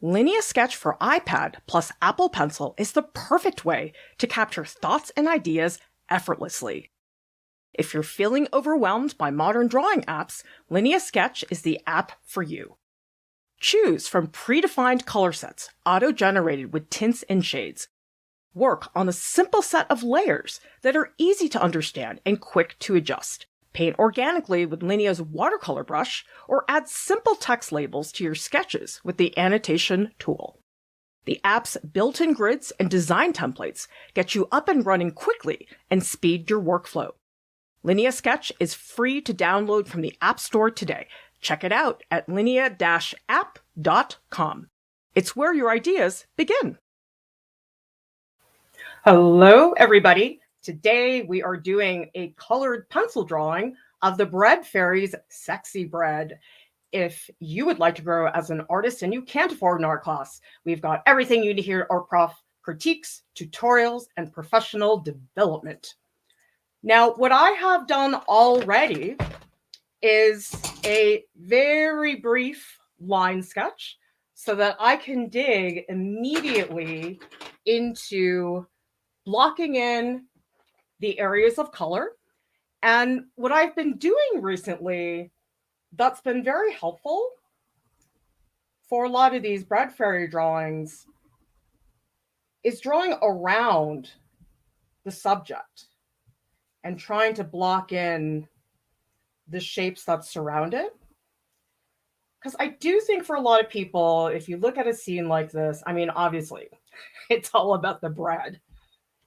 Linea Sketch for iPad plus Apple Pencil is the perfect way to capture thoughts and ideas effortlessly. If you're feeling overwhelmed by modern drawing apps, Linea Sketch is the app for you. Choose from predefined color sets, auto-generated with tints and shades. Work on a simple set of layers that are easy to understand and quick to adjust. Paint organically with Linea's watercolor brush, or add simple text labels to your sketches with the annotation tool. The app's built-in grids and design templates get you up and running quickly and speed your workflow. Linea Sketch is free to download from the App Store today. Check it out at linea-app.com. It's where your ideas begin. Hello, everybody. Today we are doing a colored pencil drawing of the Bread Fairy's Sexy Bread. If you would like to grow as an artist and you can't afford an art class, we've got everything you need here at Art Prof: critiques, tutorials, and professional development. Now, what I have done already is a very brief line sketch so that I can dig immediately into blocking in the areas of color. And what I've been doing recently that's been very helpful for a lot of these Bread Fairy drawings is drawing around the subject and trying to block in the shapes that surround it. Because I do think for a lot of people, if you look at a scene like this, I mean, obviously, it's all about the bread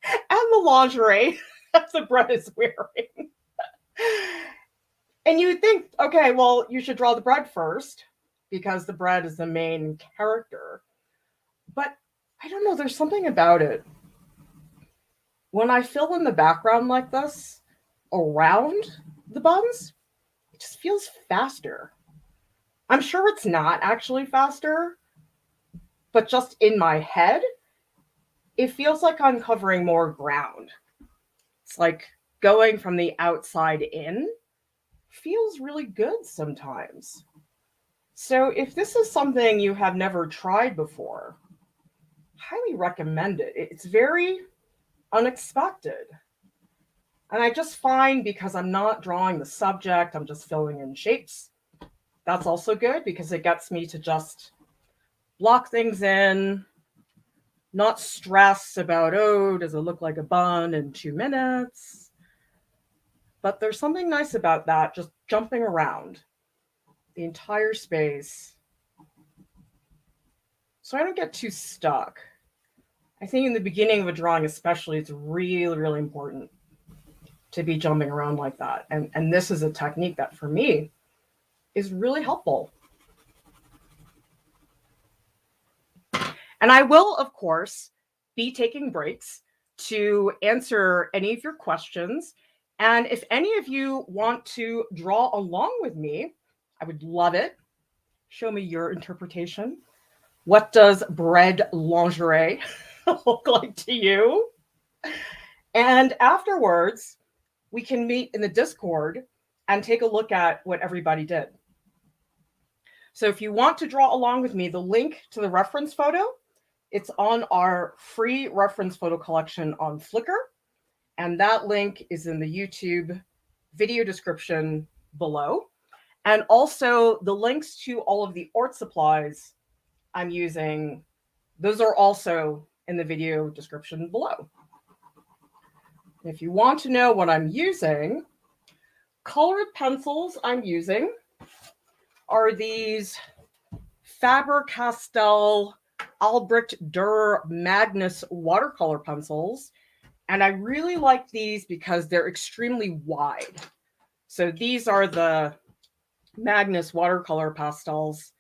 and the lingerie that the bread is wearing. And you would think, okay, well, you should draw the bread first because the bread is the main character. But I don't know, there's something about it. When I fill in the background like this around the buns, it just feels faster. I'm sure it's not actually faster, but just in my head, it feels like I'm covering more ground. It's like going from the outside in feels really good sometimes. So if this is something you have never tried before, highly recommend it. It's very unexpected. And I just find because I'm not drawing the subject, I'm just filling in shapes. That's also good because it gets me to just block things in, not stress about, oh, does it look like a bun in 2 minutes? But there's something nice about that, just jumping around the entire space so I don't get too stuck. I think in the beginning of a drawing especially, it's really, really important to be jumping around like that. And this is a technique that for me is really helpful. And I will, of course, be taking breaks to answer any of your questions. And if any of you want to draw along with me, I would love it. Show me your interpretation. What does bread lingerie look like to you? And afterwards, we can meet in the Discord and take a look at what everybody did. So if you want to draw along with me, the link to the reference photo, it's on our free reference photo collection on Flickr. And that link is in the YouTube video description below. And also the links to all of the art supplies I'm using, those are also in the video description below. If you want to know what I'm using, colored pencils I'm using are these Faber-Castell Albrecht Dürer Magnus watercolor pencils. And I really like these because they're extremely wide. So these are the Magnus watercolor pencils,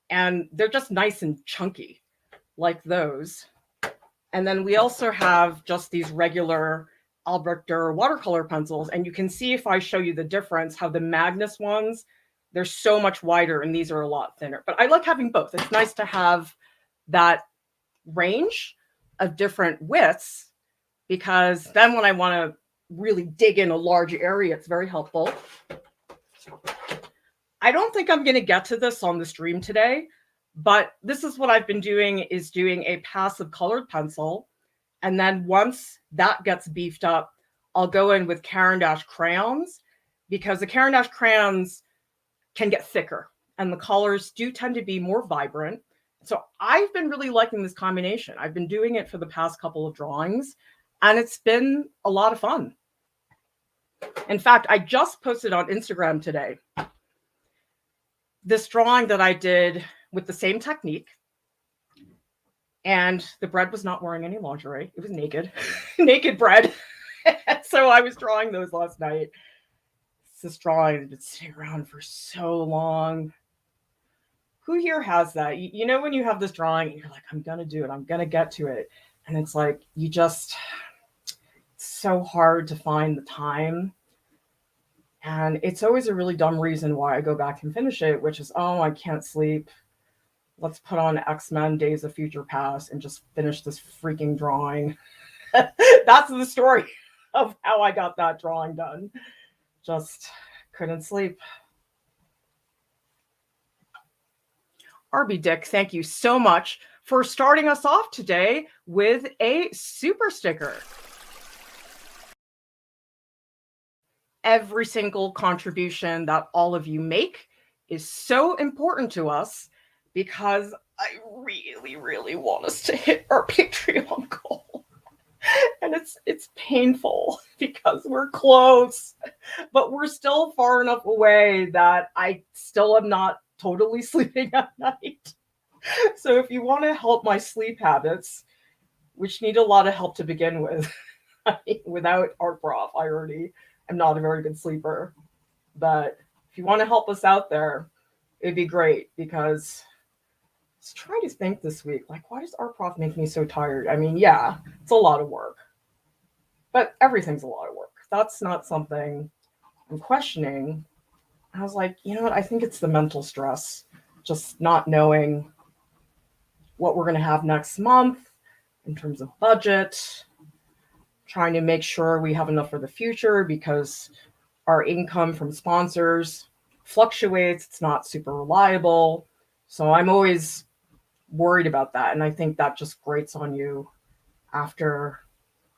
and they're just nice and chunky like those. And then we also have just these regular Albrecht Dürer watercolor pencils. And you can see if I show you the difference, how the Magnus ones, they're so much wider and these are a lot thinner. But I like having both. It's nice to have that range of different widths because then when I want to really dig in a large area, it's very helpful. I don't think I'm going to get to this on the stream today, But this is what I've been doing, is doing a passive colored pencil. And then once that gets beefed up, I'll go in with Caran d'Ache crayons, because the Caran d'Ache crayons can get thicker and the colors do tend to be more vibrant. So I've been really liking this combination. I've been doing it for the past couple of drawings and it's been a lot of fun. In fact, I just posted on Instagram today this drawing that I did with the same technique. And the bread was not wearing any lingerie. It was naked, naked bread. So I was drawing those last night. It's this drawing that's been sitting around for so long. Who here has that? You know, when you have this drawing and you're like, I'm going to do it, I'm going to get to it. And it's like, it's so hard to find the time. And it's always a really dumb reason why I go back and finish it, which is, oh, I can't sleep. Let's put on X-Men Days of Future Past and just finish this freaking drawing. That's the story of how I got that drawing done. Just couldn't sleep. Arby Dick, thank you so much for starting us off today with a super sticker. Every single contribution that all of you make is so important to us, because I really, really want us to hit our Patreon goal. And it's painful because we're close, but we're still far enough away that I still am not totally sleeping at night. So if you want to help my sleep habits, which need a lot of help to begin with, without Art Prof, I already am not a very good sleeper. But if you want to help us out there, it'd be great, because I was trying to think this week, like, why does Art Prof make me so tired? I mean, yeah, it's a lot of work, but everything's a lot of work. That's not something I'm questioning. I was like, you know what? I think it's the mental stress, just not knowing what we're going to have next month in terms of budget, trying to make sure we have enough for the future, because our income from sponsors fluctuates. It's not super reliable. So I'm always worried about that. And I think that just grates on you after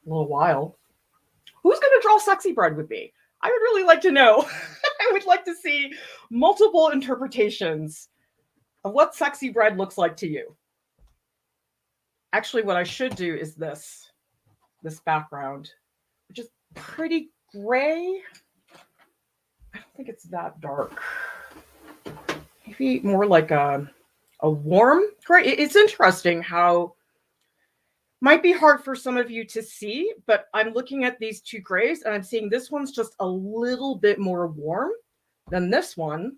a little while. Who's going to draw sexy bread with me? I would really like to know. I would like to see multiple interpretations of what sexy bread looks like to you. Actually, what I should do is this background, which is pretty gray. I don't think it's that dark. Maybe more like a warm gray. It's interesting how, might be hard for some of you to see, but I'm looking at these two grays and I'm seeing this one's just a little bit more warm than this one.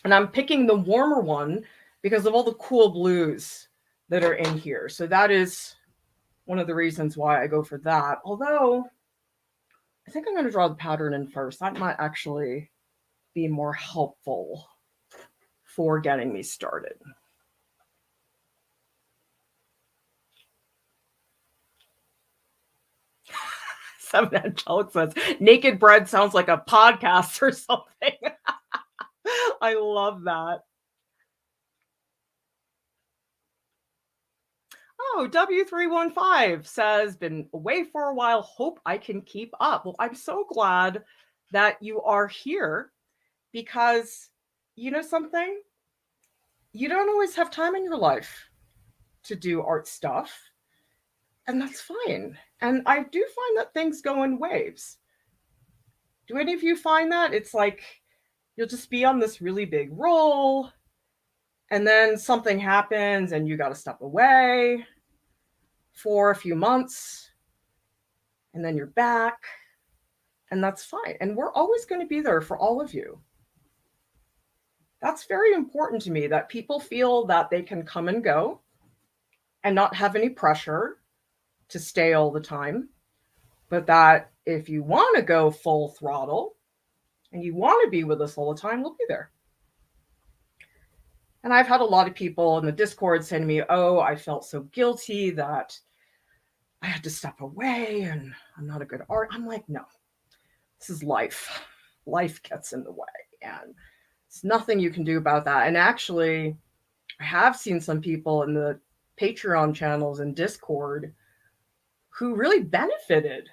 And I'm picking the warmer one because of all the cool blues that are in here. So that is one of the reasons why I go for that. Although I think I'm going to draw the pattern in first. That might actually be more helpful for getting me started. Seven Angelic says, naked bread sounds like a podcast or something. I love that. Oh, W315 says, been away for a while. Hope I can keep up. Well, I'm so glad that you are here, because you know something? You don't always have time in your life to do art stuff. And that's fine. And I do find that things go in waves. Do any of you find that? It's like you'll just be on this really big roll, and then something happens and you got to step away for a few months, and then you're back, and that's fine. And we're always going to be there for all of you. That's very important to me, that people feel that they can come and go and not have any pressure to stay all the time, but that if you want to go full throttle and you want to be with us all the time, we'll be there. And I've had a lot of people in the Discord saying to me, oh, I felt so guilty that I had to step away and I'm not a good art. I'm like, no, this is life. Life gets in the way and there's nothing you can do about that. And actually, I I have seen some people in the Patreon channels and Discord who really benefited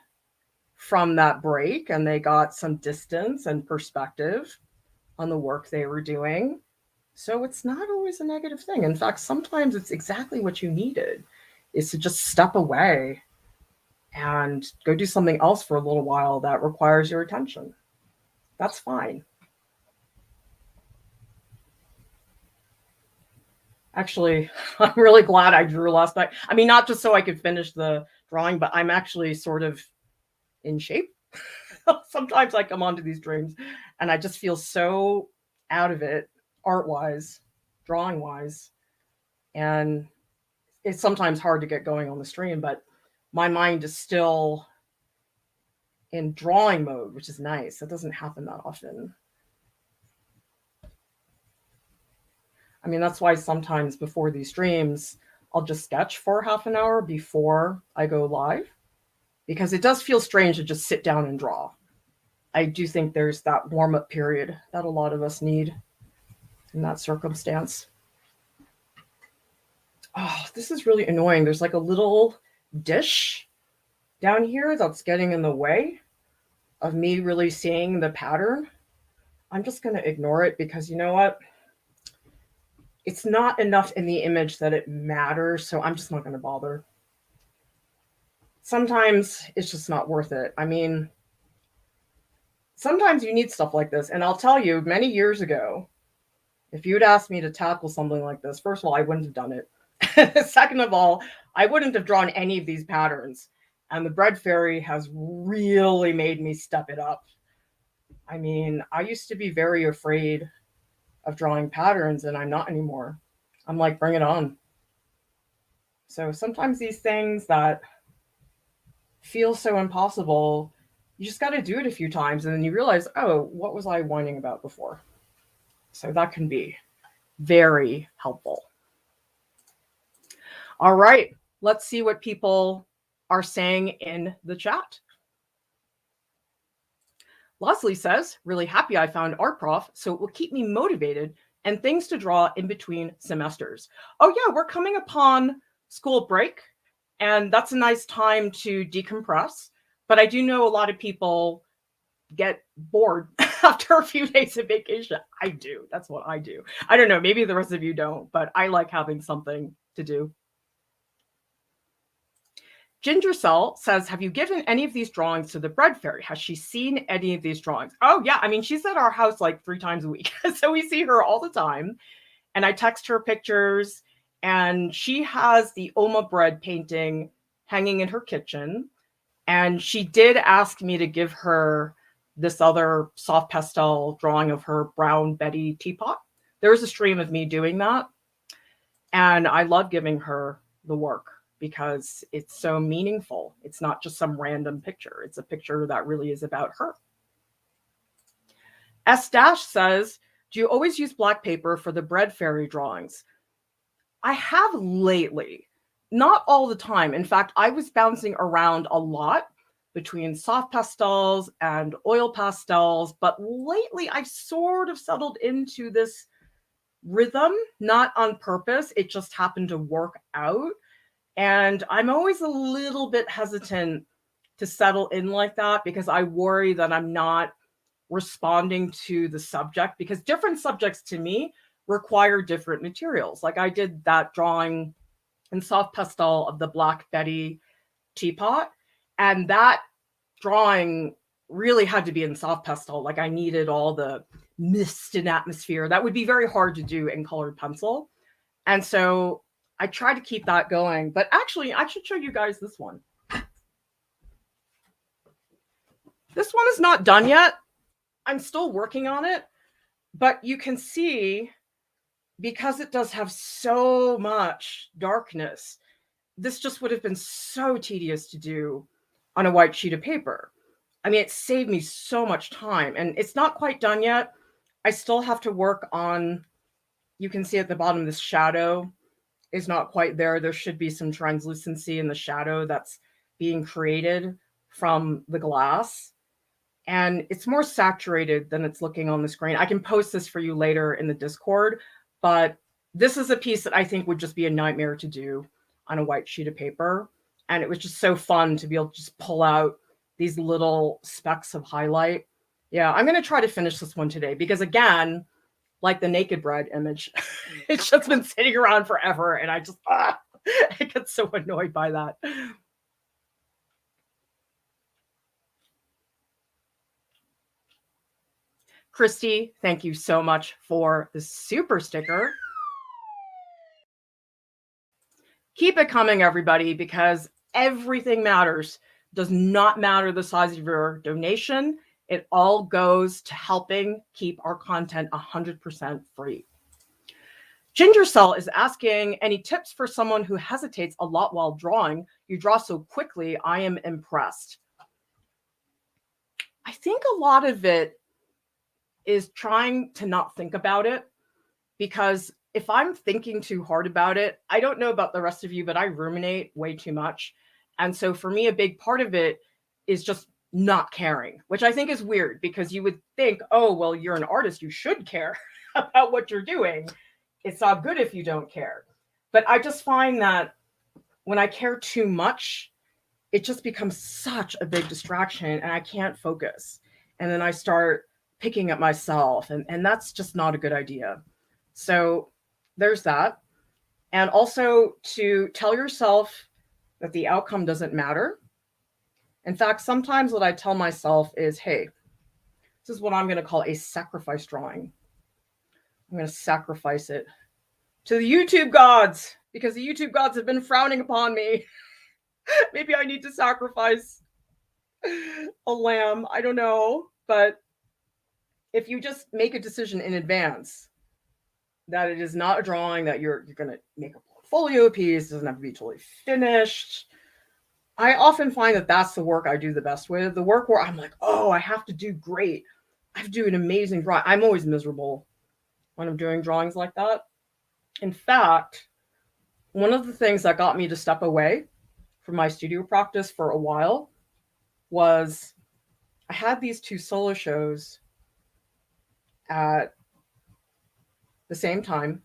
from that break, and they got some distance and perspective on the work they were doing. So it's not always a negative thing. In fact, sometimes it's exactly what you needed, is to just step away and go do something else for a little while that requires your attention. That's fine. Actually, I'm really glad I drew last night. I mean, not just so I could finish the drawing, but I'm actually sort of in shape. Sometimes I come onto these dreams and I just feel so out of it, art wise, drawing wise. And it's sometimes hard to get going on the stream, but my mind is still in drawing mode, which is nice. It doesn't happen that often. I mean, that's why sometimes before these streams, I'll just sketch for half an hour before I go live, because it does feel strange to just sit down and draw. I do think there's that warm-up period that a lot of us need in that circumstance. Oh, this is really annoying. There's like a little dish down here that's getting in the way of me really seeing the pattern. I'm just going to ignore it because you know what? It's not enough in the image that it matters, so I'm just not going to bother. Sometimes it's just not worth it. I mean, sometimes you need stuff like this. And I'll tell you, many years ago, if you'd asked me to tackle something like this, first of all, I wouldn't have done it. Second of all, I wouldn't have drawn any of these patterns. And the Bread Fairy has really made me step it up. I mean, I used to be very afraid of drawing patterns, and I'm not anymore. I'm like, bring it on. So sometimes these things that feel so impossible, you just got to do it a few times, and then you realize, oh, what was I whining about before? So that can be very helpful. All right, let's see what people are saying in the chat. Leslie says, really happy I found Art Prof, so it will keep me motivated and things to draw in between semesters. Oh yeah, we're coming upon school break, and that's a nice time to decompress. But I do know a lot of people get bored after a few days of vacation. I do. That's what I do. I don't know. Maybe the rest of you don't, but I like having something to do. Ginger Cell says, have you given any of these drawings to the Bread Fairy? Has she seen any of these drawings? Oh, yeah. I mean, she's at our house like 3 times a week. So we see her all the time. And I text her pictures. And she has the Oma bread painting hanging in her kitchen. And she did ask me to give her this other soft pastel drawing of her brown Betty teapot. There's a stream of me doing that. And I love giving her the work, because it's so meaningful. It's not just some random picture. It's a picture that really is about her. S Dash says, do you always use black paper for the Bread Fairy drawings? I have lately, not all the time. In fact, I was bouncing around a lot between soft pastels and oil pastels, but lately I've sort of settled into this rhythm, not on purpose. It just happened to work out. And I'm always a little bit hesitant to settle in like that, because I worry that I'm not responding to the subject, because different subjects to me require different materials. Like I did that drawing in soft pastel of the Black Betty teapot, and that drawing really had to be in soft pastel. Like I needed all the mist and atmosphere. That would be very hard to do in colored pencil. And so I try to keep that going, but actually I should show you guys this one. This one is not done yet. I'm still working on it, but you can see, because it does have so much darkness, this just would have been so tedious to do on a white sheet of paper. I mean, it saved me so much time, and it's not quite done yet. I still have to work on, you can see at the bottom, this shadow is not quite there. There should be some translucency in the shadow that's being created from the glass. And it's more saturated than it's looking on the screen. I can post this for you later in the Discord, but This is a piece that I think would just be a nightmare to do on a white sheet of paper. And it was just so fun to be able to just pull out these little specks of highlight. Yeah, I'm going to try to finish this one today because, again, like the naked bread image, it's just been sitting around forever. And I just, I get so annoyed by that. Christy, thank you so much for the super sticker. Keep it coming, everybody, because everything matters. Does not matter the size of your donation. It all goes to helping keep our content 100% free. Ginger Cell is asking, any tips for someone who hesitates a lot while drawing? You draw so quickly. I am impressed. I think a lot of it is trying to not think about it, because if I'm thinking too hard about it, I don't know about the rest of you, but I ruminate way too much. And so for me, a big part of it is just not caring, which I think is weird, because you would think, oh, well, you're an artist, you should care about what you're doing. It's not good if you don't care. But I just find that when I care too much, it just becomes such a big distraction and I can't focus. And then I start picking at myself, and that's just not a good idea. So there's that. And also to tell yourself that the outcome doesn't matter. In fact, sometimes what I tell myself is, hey, this is what I'm going to call a sacrifice drawing. I'm going to sacrifice it to the YouTube gods, because the YouTube gods have been frowning upon me. Maybe I need to sacrifice a lamb. I don't know. But if you just make a decision in advance that it is not a drawing, that you're going to make a portfolio piece, it doesn't have to be totally finished. I often find that that's the work I do the best with. The work where I'm like, oh, I have to do great. I have to do an amazing drawing. I'm always miserable when I'm doing drawings like that. In fact, one of the things that got me to step away from my studio practice for a while was I had these 2 solo shows at the same time,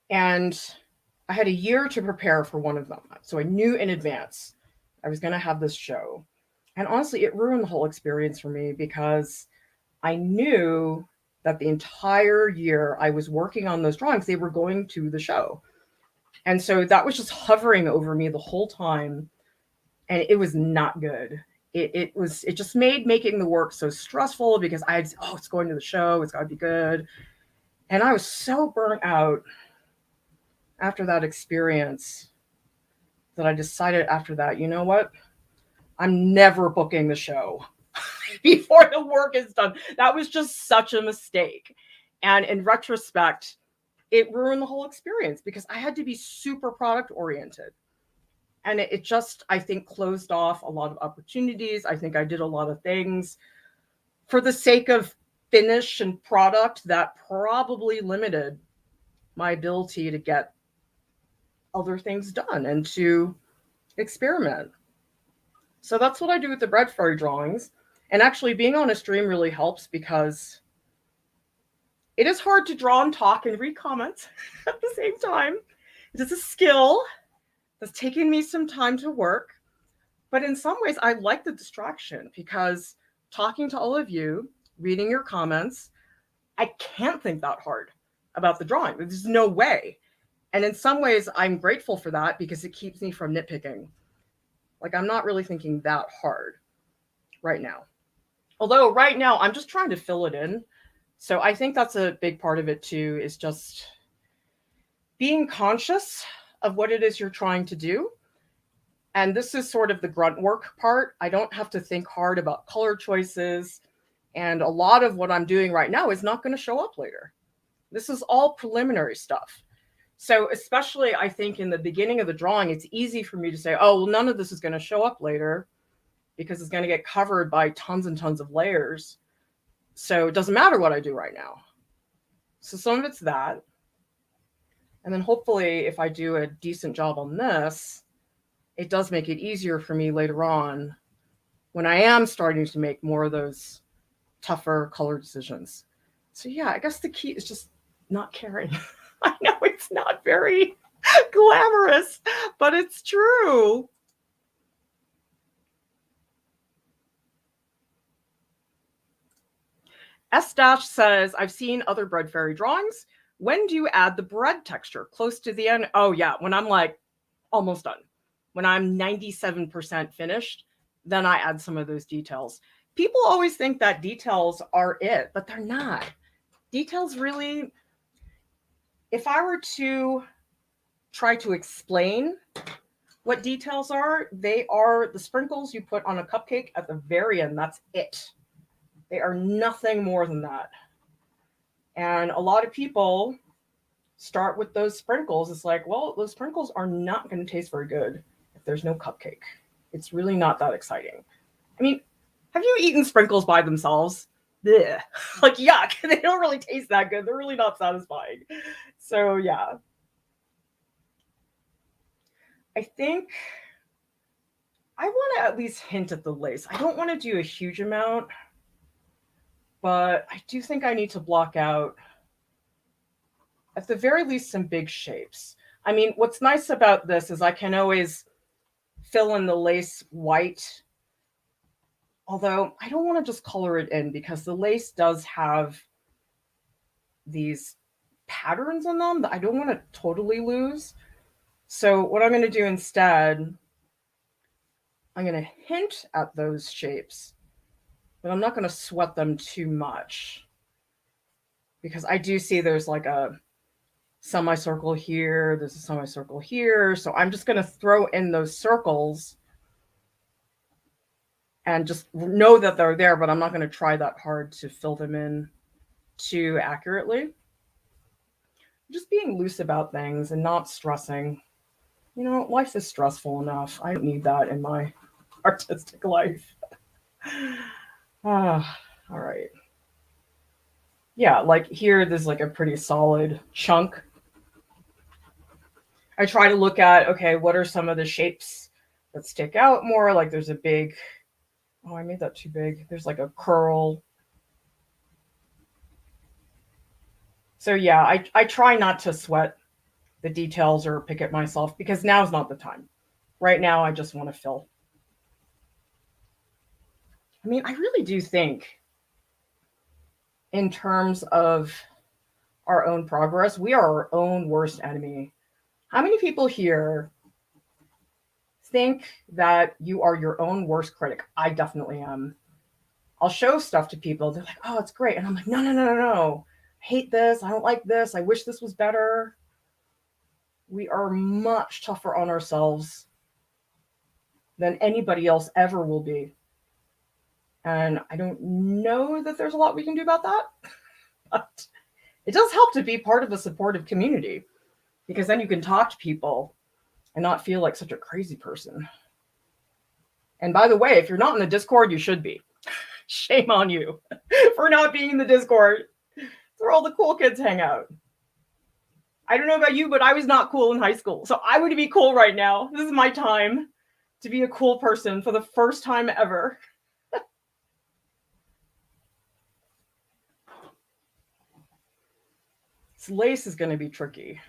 and I had a year to prepare for one of them. So I knew in advance I was going to have this show. And honestly, it ruined the whole experience for me, because I knew that the entire year I was working on those drawings, they were going to the show. And so that was just hovering over me the whole time. And it was not good. It just made making the work so stressful, because it's going to the show, it's got to be good. And I was so burnt out after that experience that I decided after that, you know what? I'm never booking the show before the work is done. That was just such a mistake. And in retrospect, it ruined the whole experience, because I had to be super product oriented. And it just, I think, closed off a lot of opportunities. I think I did a lot of things for the sake of finish and product that probably limited my ability to get other things done and to experiment. So that's what I do with the bread fairy drawings. And actually, being on a stream really helps, because it is hard to draw and talk and read comments at the same time. It is a skill that's taken me some time to work. But in some ways, I like the distraction, because talking to all of you, reading your comments, I can't think that hard about the drawing. There's no way. And in some ways, I'm grateful for that, because it keeps me from nitpicking. Like, I'm not really thinking that hard right now. Although right now, I'm just trying to fill it in. So I think that's a big part of it too, is just being conscious of what it is you're trying to do. And this is sort of the grunt work part. I don't have to think hard about color choices. And a lot of what I'm doing right now is not going to show up later. This is all preliminary stuff. So especially, I think, in the beginning of the drawing, it's easy for me to say, oh, well, none of this is going to show up later, because it's going to get covered by tons and tons of layers. So it doesn't matter what I do right now. So some of it's that. And then hopefully, if I do a decent job on this, it does make it easier for me later on when I am starting to make more of those tougher color decisions. So yeah, I guess the key is just not caring. I know it's not very glamorous, but it's true. S Dash says, I've seen other bread fairy drawings. When do you add the bread texture? Close to the end? Oh, yeah. When I'm like almost done. When I'm 97% finished, then I add some of those details. People always think that details are it, but they're not. Details really, if I were to try to explain what details are, they are the sprinkles you put on a cupcake at the very end. That's it. They are nothing more than that. And a lot of people start with those sprinkles. It's like, well, those sprinkles are not going to taste very good if there's no cupcake. It's really not that exciting. I mean, have you eaten sprinkles by themselves? Blech. Like, yuck. They don't really taste that good. They're really not satisfying. So, yeah. I think I want to at least hint at the lace. I don't want to do a huge amount, but I do think I need to block out, at the very least, some big shapes. I mean, what's nice about this is I can always fill in the lace white, although I don't want to just color it in because the lace does have these patterns on them that I don't want to totally lose. So what I'm going to do instead, I'm going to hint at those shapes, but I'm not going to sweat them too much because I do see there's like a semicircle here, there's a semicircle here. So I'm just going to throw in those circles and just know that they're there, but I'm not going to try that hard to fill them in too accurately. Just being loose about things and not stressing. You know, life is stressful enough. I don't need that in my artistic life. All right. Yeah, like here, there's like a pretty solid chunk. I try to look at, okay, what are some of the shapes that stick out more? Like there's a big, oh, I made that too big. There's like a curl. So yeah, I try not to sweat the details or pick it myself because now's not the time. Right now, I just want to fill. I mean, I really do think in terms of our own progress, we are our own worst enemy. How many people here think that you are your own worst critic? I definitely am. I'll show stuff to people. They're like, oh, it's great. And I'm like, no, no, no, no, no. I hate this. I don't like this. I wish this was better. We are much tougher on ourselves than anybody else ever will be. And I don't know that there's a lot we can do about that. But it does help to be part of a supportive community because then you can talk to people and not feel like such a crazy person. And by the way, if you're not in the Discord, you should be. Shame on you for not being in the Discord. It's where all the cool kids hang out. I don't know about you, but I was not cool in high school. So I would be cool right now. This is my time to be a cool person for the first time ever. This lace is going to be tricky.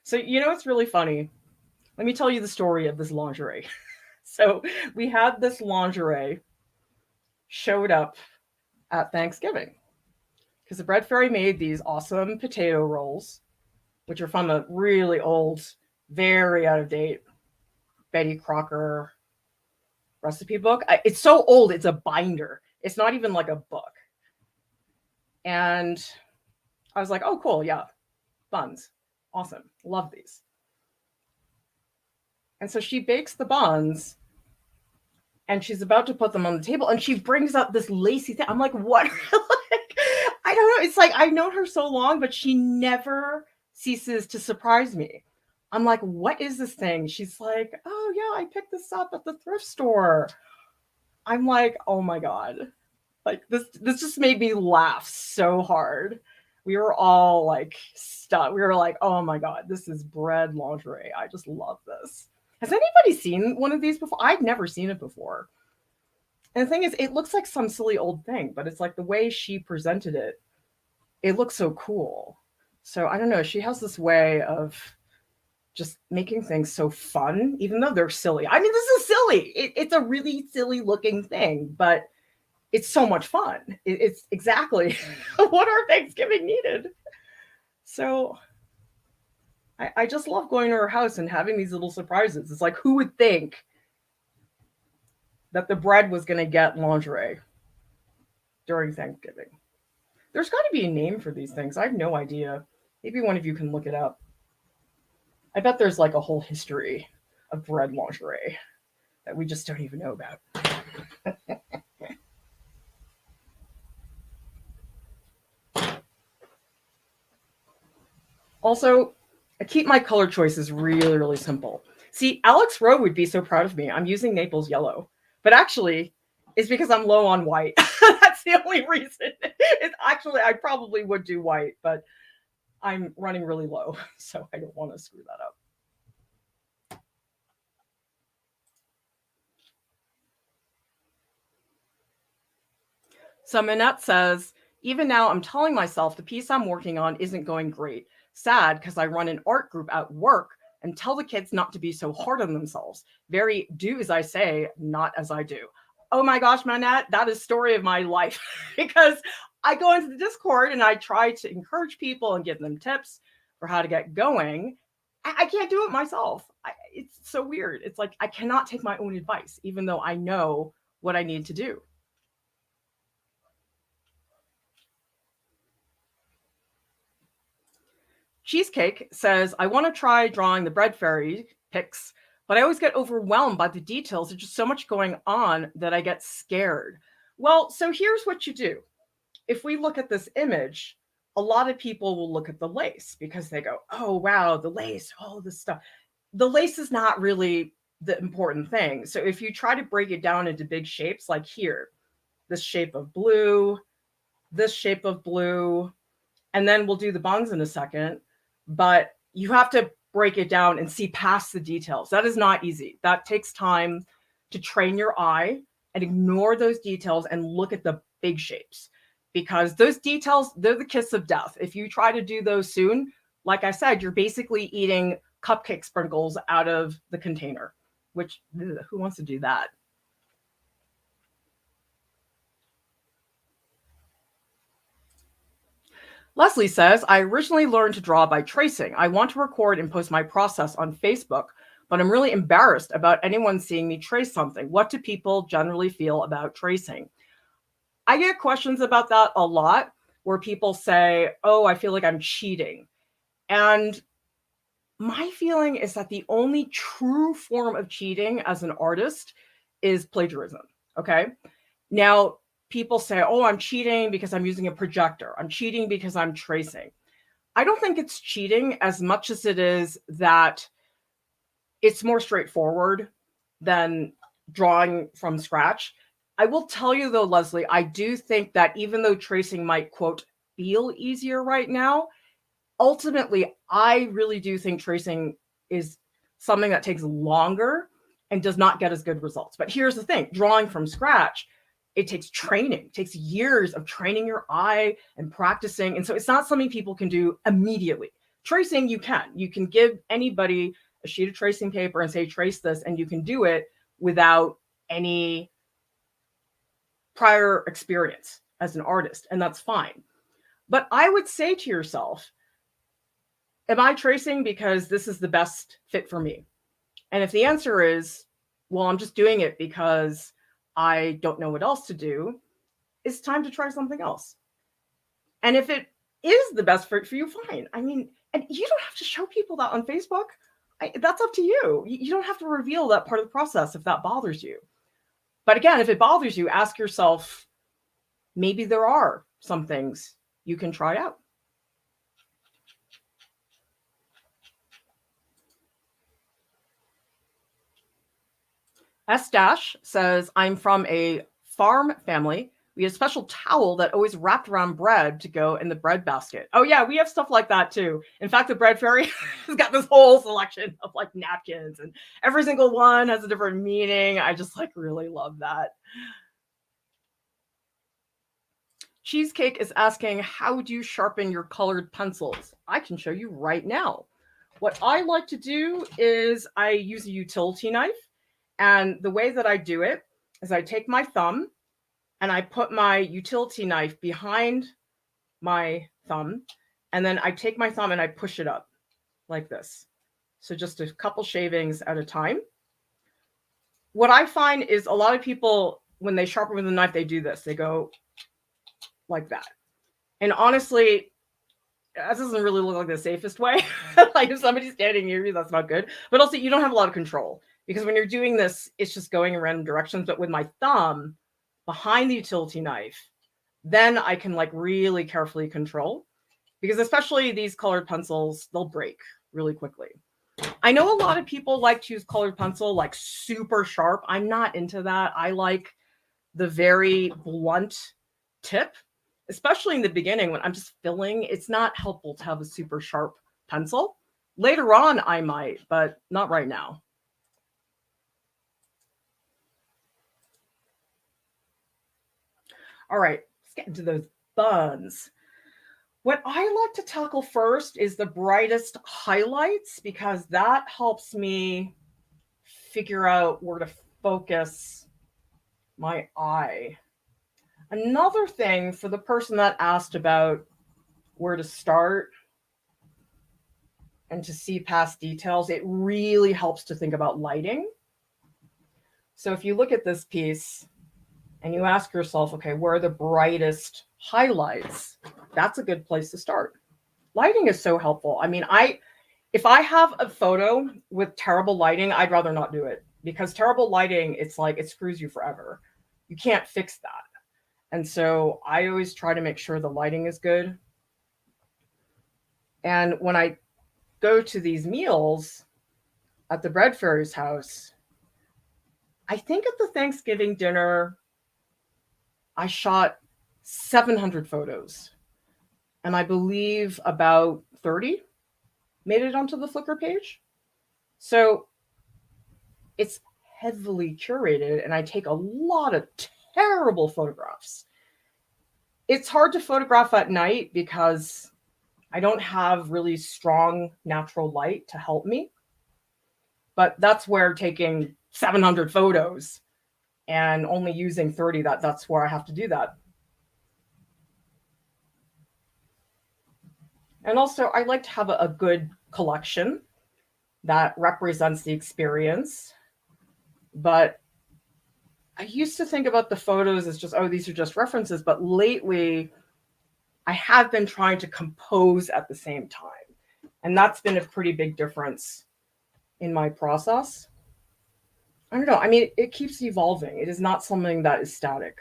So, you know, it's really funny. Let me tell you the story of this lingerie. So we had this lingerie showed up at Thanksgiving because the bread fairy made these awesome potato rolls, which are from a really old, very out of date Betty Crocker recipe book. It's so old, it's a binder. It's not even like a book. And I was like, oh, cool. Yeah. Buns. Awesome. Love these. And so she bakes the buns and she's about to put them on the table and she brings up this lacy thing. I'm like, what? Like, I don't know. It's like, I've known her so long, but she never ceases to surprise me. I'm like, what is this thing? She's like, oh yeah, I picked this up at the thrift store. I'm like, oh my God. Like this just made me laugh so hard. We were all like stuck. We were like, oh my God, this is bread lingerie. I just love this. Has anybody seen one of these before? I'd never seen it before. And the thing is, it looks like some silly old thing, but it's like the way she presented it, it looks so cool. So I don't know. She has this way of just making things so fun, even though they're silly. I mean, this is silly. It's a really silly looking thing, but it's so much fun. It's exactly what our Thanksgiving needed. So I just love going to her house and having these little surprises. It's like, who would think that the bread was going to get lingerie during Thanksgiving? There's got to be a name for these things. I have no idea. Maybe one of you can look it up. I bet there's like a whole history of bread lingerie that we just don't even know about. Also, I keep my color choices really, really simple. See, Alex Rowe would be so proud of me. I'm using Naples yellow, but actually, it's because I'm low on white. That's the only reason. It's actually, I probably would do white, but I'm running really low, so I don't want to screw that up. So Minette says, even now I'm telling myself the piece I'm working on isn't going great. Sad because I run an art group at work and tell the kids not to be so hard on themselves. Very do as I say, not as I do. Oh my gosh, Minette, that is story of my life because I go into the Discord and I try to encourage people and give them tips for how to get going. I can't do it myself. It's so weird. It's like I cannot take my own advice, even though I know what I need to do. Cheesecake says, I want to try drawing the bread fairy pics, but I always get overwhelmed by the details. There's just so much going on that I get scared. Well, so here's what you do. If we look at this image, a lot of people will look at the lace because they go, oh, wow, the lace, all this stuff. The lace is not really the important thing. So if you try to break it down into big shapes, like here, this shape of blue, this shape of blue, and then we'll do the bungs in a second, but you have to break it down and see past the details. That is not easy. That takes time to train your eye and ignore those details and look at the big shapes, because those details, they're the kiss of death. If you try to do those soon, like I said, you're basically eating cupcake sprinkles out of the container, which who wants to do that? Leslie says, I originally learned to draw by tracing. I want to record and post my process on Facebook, but I'm really embarrassed about anyone seeing me trace something. What do people generally feel about tracing? I get questions about that a lot where people say, oh, I feel like I'm cheating. And my feeling is that the only true form of cheating as an artist is plagiarism. Okay. Now, people say, oh, I'm cheating because I'm using a projector. I'm cheating because I'm tracing. I don't think it's cheating as much as it is that it's more straightforward than drawing from scratch. I will tell you though, Leslie, I do think that even though tracing might, quote, feel easier right now, ultimately, I really do think tracing is something that takes longer and does not get as good results. But here's the thing, drawing from scratch, it takes training, it takes years of training your eye and practicing. And so it's not something people can do immediately. Tracing, you can give anybody a sheet of tracing paper and say, trace this, and you can do it without any prior experience as an artist, and that's fine. But I would say to yourself, am I tracing because this is the best fit for me? And if the answer is, well, I'm just doing it because I don't know what else to do, it's time to try something else. And if it is the best fit for you, fine. I mean, and you don't have to show people that on Facebook. That's up to you. You don't have to reveal that part of the process if that bothers you. But again, if it bothers you, ask yourself, maybe there are some things you can try out. S Dash says, I'm from a farm family. We had a special towel that always wrapped around bread to go in the bread basket. Oh yeah, we have stuff like that too. In fact, the bread fairy has got this whole selection of like napkins, and every single one has a different meaning. I just like really love that. Cheesecake is asking, how do you sharpen your colored pencils? I can show you right now. What I like to do is I use a utility knife. And the way that I do it is I take my thumb and I put my utility knife behind my thumb. And then I take my thumb and I push it up like this. So just a couple shavings at a time. What I find is a lot of people, when they sharpen with a knife, they do this. They go like that. And honestly, that doesn't really look like the safest way. Like if somebody's standing near you, that's not good. But also, you don't have a lot of control because when you're doing this, it's just going in random directions. But with my thumb behind the utility knife, then I can like really carefully control, because especially these colored pencils, they'll break really quickly. I know a lot of people like to use colored pencil like super sharp. I'm not into that. I like the very blunt tip, especially in the beginning when I'm just filling. It's not helpful to have a super sharp pencil. Later on, I might, but not right now. All right, let's get into those buns. What I like to tackle first is the brightest highlights, because that helps me figure out where to focus my eye. Another thing for the person that asked about where to start and to see past details, it really helps to think about lighting. So if you look at this piece and you ask yourself, okay, where are the brightest highlights? That's a good place to start. Lighting is so helpful. I mean, if I have a photo with terrible lighting, I'd rather not do it, because terrible lighting, it's like it screws you forever. You can't fix that. And so I always try to make sure the lighting is good. And when I go to these meals at the Bread Fairy's house, I think at the Thanksgiving dinner, I shot 700 photos. And I believe about 30 made it onto the Flickr page. So it's heavily curated, and I take a lot of terrible photographs. It's hard to photograph at night because I don't have really strong natural light to help me. But that's where taking 700 photos and only using 30, that's where I have to do that. And also, I like to have a good collection that represents the experience. But I used to think about the photos as just, oh, these are just references. But lately, I have been trying to compose at the same time. And that's been a pretty big difference in my process. I don't know. I mean, it keeps evolving. It is not something that is static.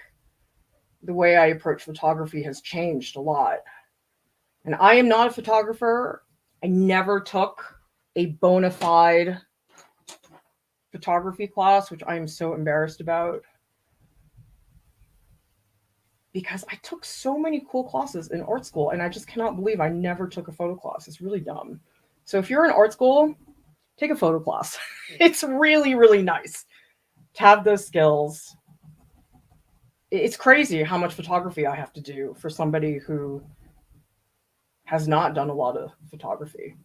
The way I approach photography has changed a lot. And I am not a photographer. I never took a bona fide photography class, which I am so embarrassed about, because I took so many cool classes in art school, and I just cannot believe I never took a photo class. It's really dumb. So if you're in art school, take a photo class. It's really, really nice to have those skills. It's crazy how much photography I have to do for somebody who has not done a lot of photography.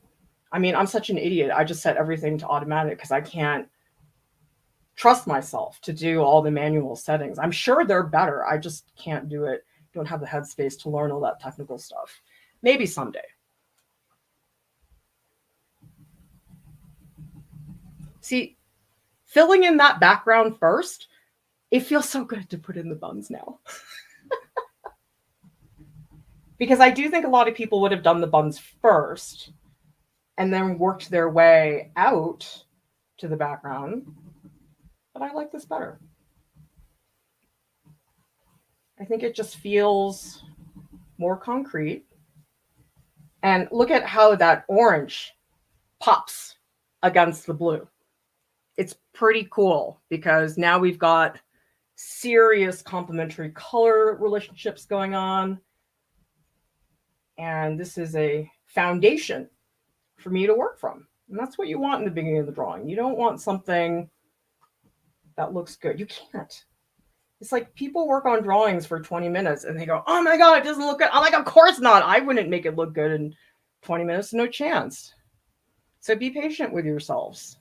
I mean, I'm such an idiot. I just set everything to automatic because I can't trust myself to do all the manual settings. I'm sure they're better. I just can't do it. Don't have the headspace to learn all that technical stuff. Maybe someday. See, filling in that background first, it feels so good to put in the buns now. Because I do think a lot of people would have done the buns first and then worked their way out to the background. But I like this better. I think it just feels more concrete. And look at how that orange pops against the blue. It's pretty cool because now we've got serious complementary color relationships going on. And this is a foundation for me to work from. And that's what you want in the beginning of the drawing. You don't want something that looks good. You can't. It's like people work on drawings for 20 minutes and they go, oh my God, it doesn't look good. I'm like, of course not. I wouldn't make it look good in 20 minutes. No chance. So be patient with yourselves.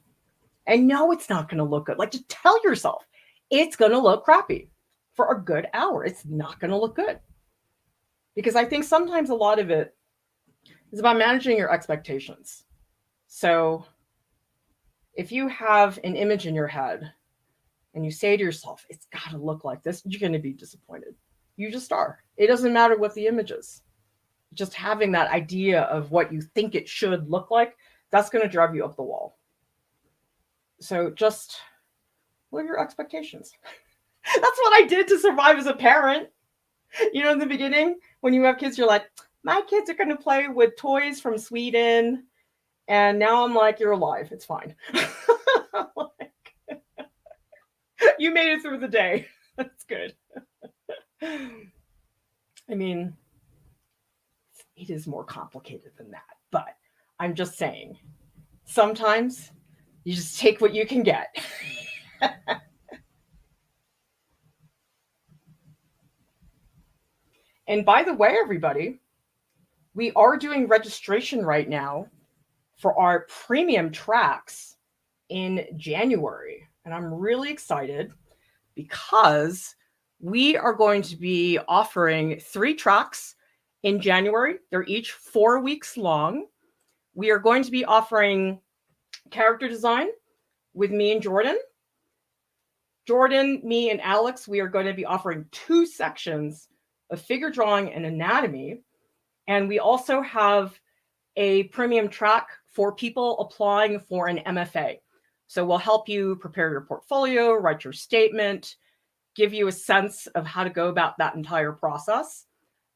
And no, it's not going to look good. Like, just tell yourself it's going to look crappy for a good hour. It's not going to look good. Because I think sometimes a lot of it is about managing your expectations. So if you have an image in your head and you say to yourself, it's got to look like this, you're going to be disappointed. You just are. It doesn't matter what the image is. Just having that idea of what you think it should look like, that's going to drive you up the wall. So just lower your expectations. That's what I did to survive as a parent. You know, in the beginning, when you have kids, you're like, my kids are going to play with toys from Sweden. And now I'm like, you're alive. It's fine. Like, you made it through the day. That's good. I mean, it is more complicated than that. But I'm just saying, sometimes you just take what you can get. And by the way, everybody, we are doing registration right now for our premium tracks in January. And I'm really excited because we are going to be offering 3 tracks in January. They're each 4 weeks long. We are going to be offering character design with me and Jordan. Jordan, me, and Alex, we are going to be offering 2 sections of figure drawing and anatomy. And we also have a premium track for people applying for an MFA. So we'll help you prepare your portfolio, write your statement, give you a sense of how to go about that entire process.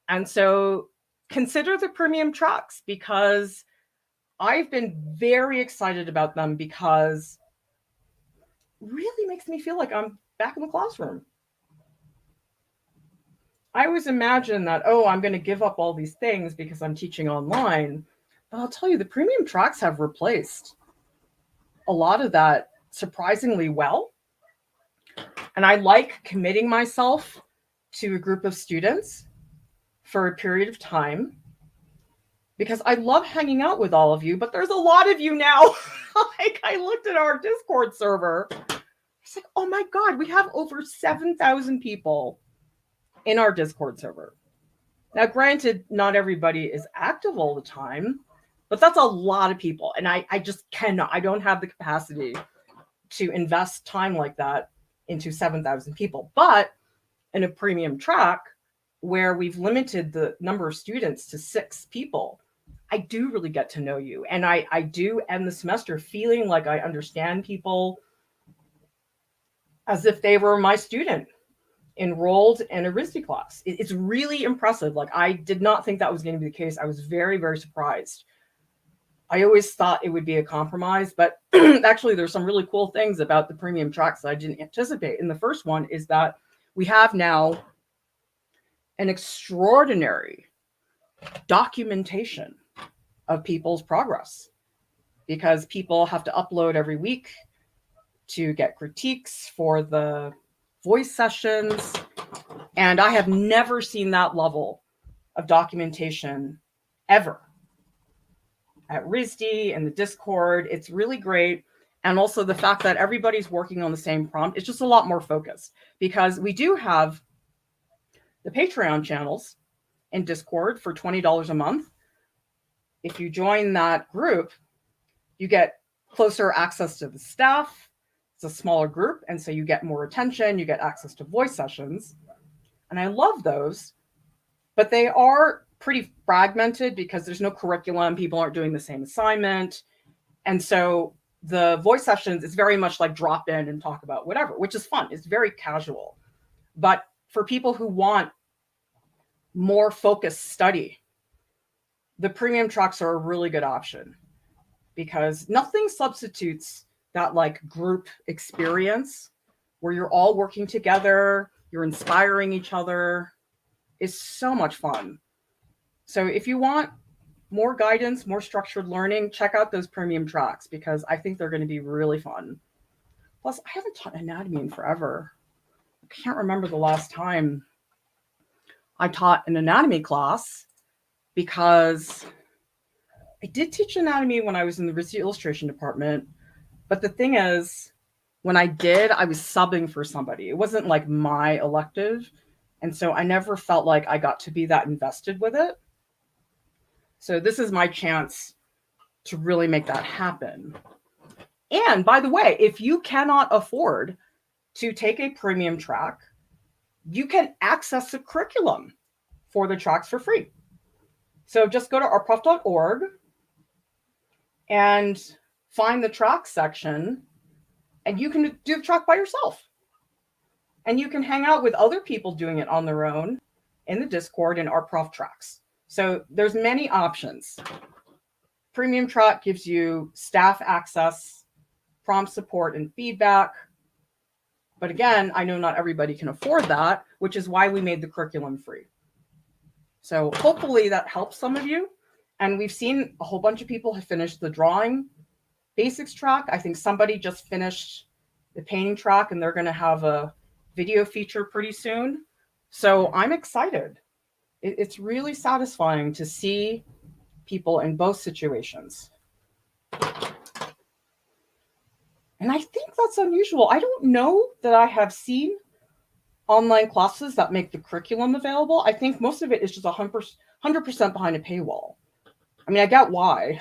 And so consider the premium tracks, because I've been very excited about them, because it really makes me feel like I'm back in the classroom. I always imagine that, oh, I'm going to give up all these things because I'm teaching online. But I'll tell you, the premium tracks have replaced a lot of that surprisingly well. And I like committing myself to a group of students for a period of time, because I love hanging out with all of you, but there's a lot of you now. Like, I looked at our Discord server. It's like, oh my God, we have over 7,000 people in our Discord server. Now, granted, not everybody is active all the time, but that's a lot of people. And I just cannot, I don't have the capacity to invest time like that into 7,000 people. But in a premium track where we've limited the number of students to 6 people, I do really get to know you. And I do end the semester feeling like I understand people as if they were my student enrolled in a RISD class. It's really impressive. Like, I did not think that was going to be the case. I was very, very surprised. I always thought it would be a compromise, but actually there's some really cool things about the premium tracks that I didn't anticipate. And the first one is that we have now an extraordinary documentation of people's progress, because people have to upload every week to get critiques for the voice sessions. And I have never seen that level of documentation ever at RISD and the Discord. It's really great. And also the fact that everybody's working on the same prompt, it's just a lot more focused, because we do have the Patreon channels in Discord for $20 a month. If you join that group, you get closer access to the staff. It's a smaller group, and so you get more attention, you get access to voice sessions. And I love those, but they are pretty fragmented because there's no curriculum. People aren't doing the same assignment. And so the voice sessions is very much like drop in and talk about whatever, which is fun. It's very casual. But for people who want more focused study, the premium tracks are a really good option, because nothing substitutes that like group experience where you're all working together, you're inspiring each other. It's so much fun. So if you want more guidance, more structured learning, check out those premium tracks, because I think they're going to be really fun. Plus, I haven't taught anatomy in forever. can't remember the last time I taught an anatomy class, because I did teach anatomy when I was in the Ritzy illustration department. But the thing is, when I did, I was subbing for somebody. It wasn't like my elective. And so I never felt like I got to be that invested with it. So this is my chance to really make that happen. And by the way, if you cannot afford to take a premium track, you can access the curriculum for the tracks for free. So just go to artprof.org and find the track section, and you can do the track by yourself. And you can hang out with other people doing it on their own in the Discord in Art Prof tracks. So there's many options. Premium track gives you staff access, prompt support and feedback. But again, I know not everybody can afford that, which is why we made the curriculum free. So hopefully that helps some of you. And we've seen a whole bunch of people have finished the drawing basics track. I think somebody just finished the painting track, and they're going to have a video feature pretty soon. So I'm excited. It's really satisfying to see people in both situations. And I think that's unusual. I don't know that I have seen online classes that make the curriculum available. I think most of it is just 100% behind a paywall. I mean, I get why.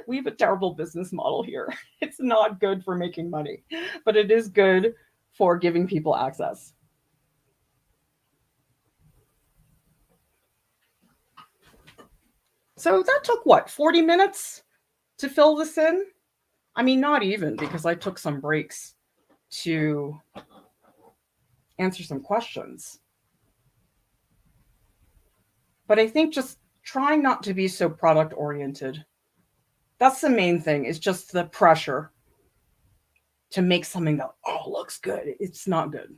We have a terrible business model here. It's not good for making money, but it is good for giving people access. So that took what, 40 minutes to fill this in? I mean, not even, because I took some breaks to answer some questions. But I think just trying not to be so product oriented. That's the main thing, is just the pressure to make something that, oh, looks good. It's not good.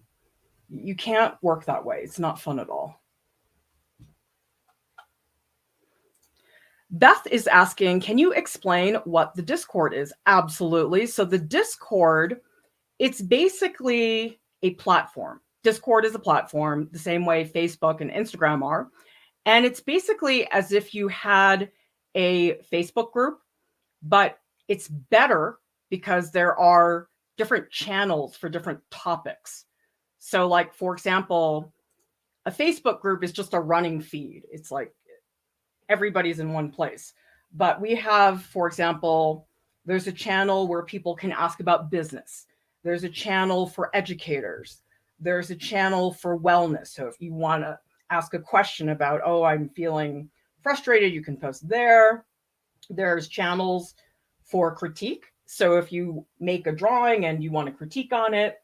You can't work that way. It's not fun at all. Beth is asking, can you explain what the Discord is? Absolutely. So the Discord, it's basically a platform. Discord is a platform, the same way Facebook and Instagram are. And it's basically as if you had a Facebook group, but it's better because there are different channels for different topics. So like, for example, a Facebook group is just a running feed. It's like everybody's in one place. But we have, for example, there's a channel where people can ask about business. There's a channel for educators. There's a channel for wellness. So if you want to ask a question about, oh, I'm feeling frustrated, you can post there. There's channels for critique. So if you make a drawing and you want to critique on it,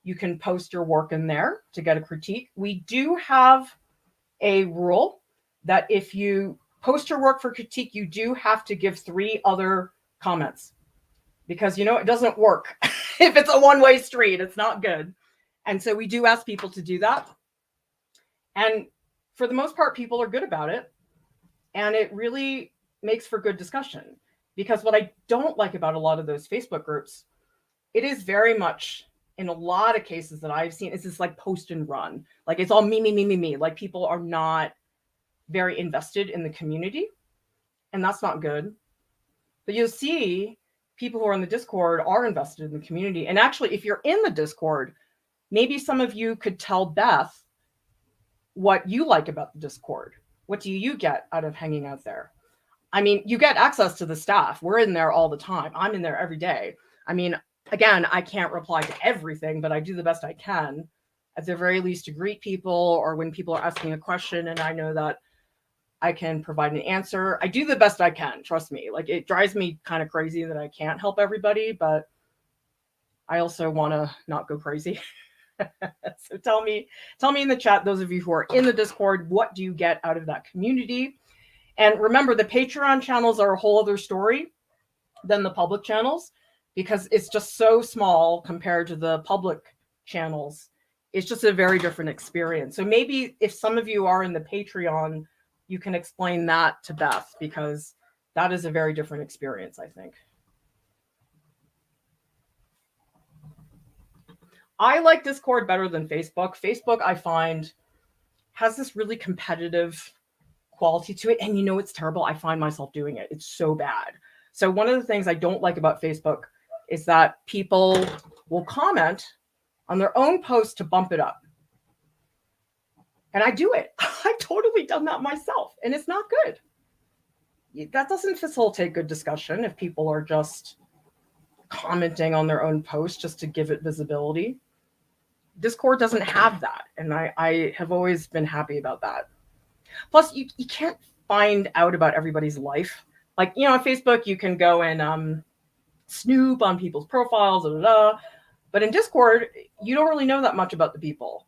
you can post your work in there to get a critique. We do have a rule that if you post your work for critique, you do have to give 3 other comments, because, you know, it doesn't work. If it's a one-way street, it's not good. And so we do ask people to do that. And for the most part, people are good about it. And it really makes for good discussion, because what I don't like about a lot of those Facebook groups, it is very much, in a lot of cases that I've seen, it's just like post and run. Like it's all me, me, me, me, me. Like people are not very invested in the community, and that's not good. But you'll see people who are in the Discord are invested in the community. And actually, if you're in the Discord, maybe some of you could tell Beth what you like about the Discord. What do you get out of hanging out there? I mean, you get access to the staff. We're in there all the time. I'm in there every day. I mean, again, I can't reply to everything, but I do the best I can, at the very least, to greet people, or when people are asking a question and I know that I can provide an answer. I do the best I can, trust me. Like, it drives me kind of crazy that I can't help everybody, but I also want to not go crazy. So tell me in the chat, those of you who are in the Discord, what do you get out of that community? And remember, the Patreon channels are a whole other story than the public channels, because it's just so small compared to the public channels. It's just a very different experience. So maybe if some of you are in the Patreon, you can explain that to Beth, because that is a very different experience, I think. I like Discord better than Facebook. Facebook, I find, has this really competitive quality to it. And you know, it's terrible. I find myself doing it. It's so bad. So one of the things I don't like about Facebook is that people will comment on their own post to bump it up. And I do it. I've totally done that myself. And it's not good. That doesn't facilitate good discussion if people are just commenting on their own post just to give it visibility. Discord doesn't have that. And I have always been happy about that. Plus, you can't find out about everybody's life. Like, you know, on Facebook, you can go and snoop on people's profiles, but in Discord, you don't really know that much about the people.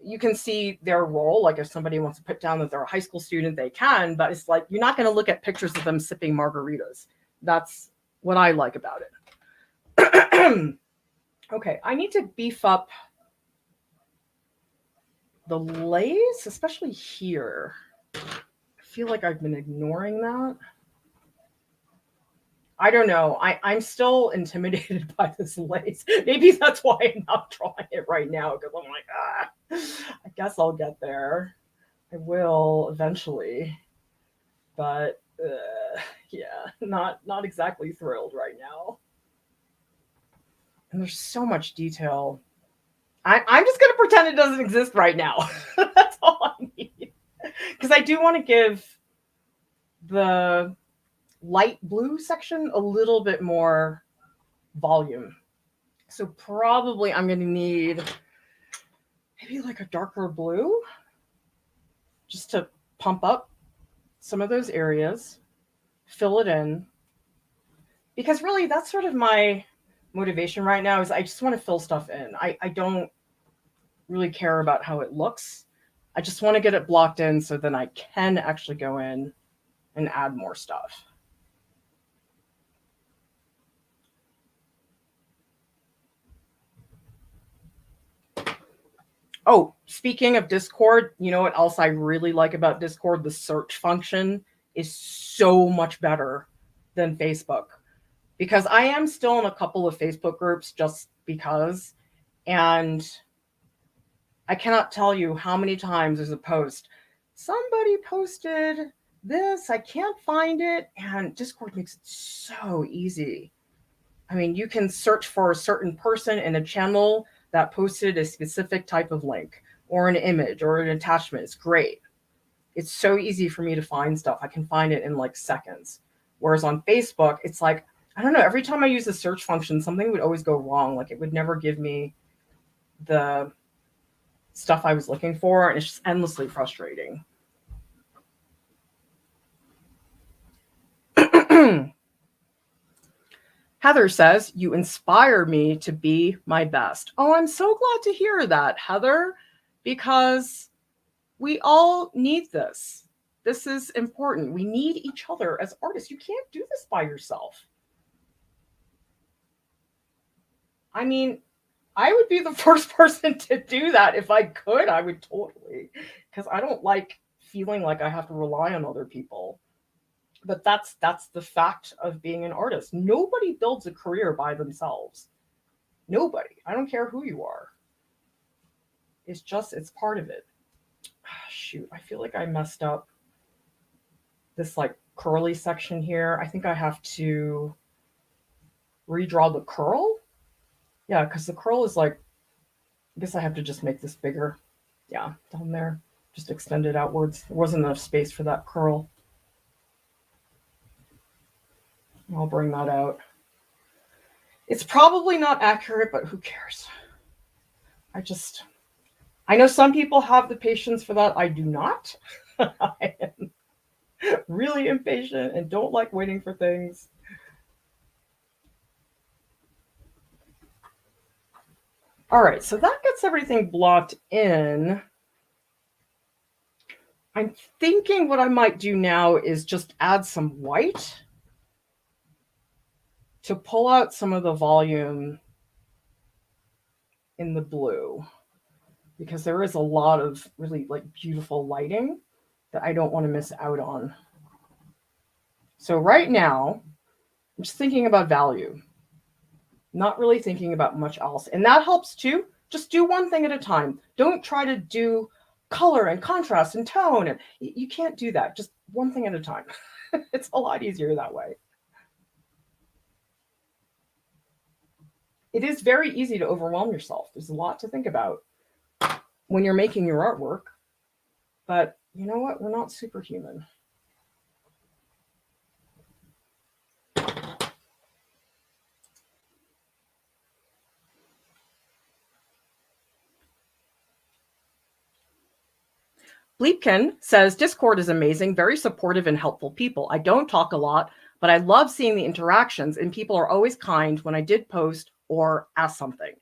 You can see their role. Like if somebody wants to put down that they're a high school student, they can, but it's like, you're not going to look at pictures of them sipping margaritas. That's what I like about it. Okay, I need to beef up the lace, especially here. I feel like I've been ignoring that. I don't know. I'm still intimidated by this lace. Maybe that's why I'm not drawing it right now, because I'm like, I guess I'll get there. I will eventually. But yeah, not exactly thrilled right now. And there's so much detail. I'm just going to pretend it doesn't exist right now. That's all I need. Because I do want to give the light blue section a little bit more volume. So probably I'm going to need maybe like a darker blue just to pump up some of those areas, fill it in. Because really that's sort of my motivation right now, is I just want to fill stuff in. I don't really care about how it looks. I just want to get it blocked in so then I can actually go in and add more stuff. Oh, speaking of Discord, you know what else I really like about Discord? The search function is so much better than Facebook, because I am still in a couple of Facebook groups just because, and I cannot tell you how many times there's a post. Somebody posted this, I can't find it, and Discord makes it so easy. I mean, you can search for a certain person in a channel that posted a specific type of link or an image or an attachment. It's great. It's so easy for me to find stuff. I can find it in like seconds. Whereas on Facebook, it's like, I don't know, every time I use the search function, something would always go wrong. Like it would never give me the stuff I was looking for, and it's just endlessly frustrating. Heather says, you inspire me to be my best. Oh, I'm so glad to hear that, Heather, because we all need this. This is important. We need each other as artists. You can't do this by yourself. I mean, I would be the first person to do that if I could. I would totally, because I don't like feeling like I have to rely on other people. But that's the fact of being an artist. Nobody builds a career by themselves. Nobody. I don't care who you are. It's part of it. Shoot, I feel like I messed up this like curly section here. I think I have to redraw the curl. Yeah, because the curl is like, I guess I have to just make this bigger. Yeah, down there. Just extend it outwards. There wasn't enough space for that curl. I'll bring that out. It's probably not accurate, but who cares? I know some people have the patience for that. I do not. I am really impatient and don't like waiting for things. All right, so that gets everything blocked in. I'm thinking what I might do now is just add some white to pull out some of the volume in the blue, because there is a lot of really like beautiful lighting that I don't want to miss out on. So right now, I'm just thinking about value, not really thinking about much else. And that helps too, Just do one thing at a time. Don't try to do color and contrast and tone. And you can't do that. Just one thing at a time. It's a lot easier that way. It is very easy to overwhelm yourself. There's a lot to think about when you're making your artwork. But you know what? We're not superhuman. Bleepkin says, Discord is amazing, very supportive and helpful people. I don't talk a lot, but I love seeing the interactions, and people are always kind when I did post or ask something.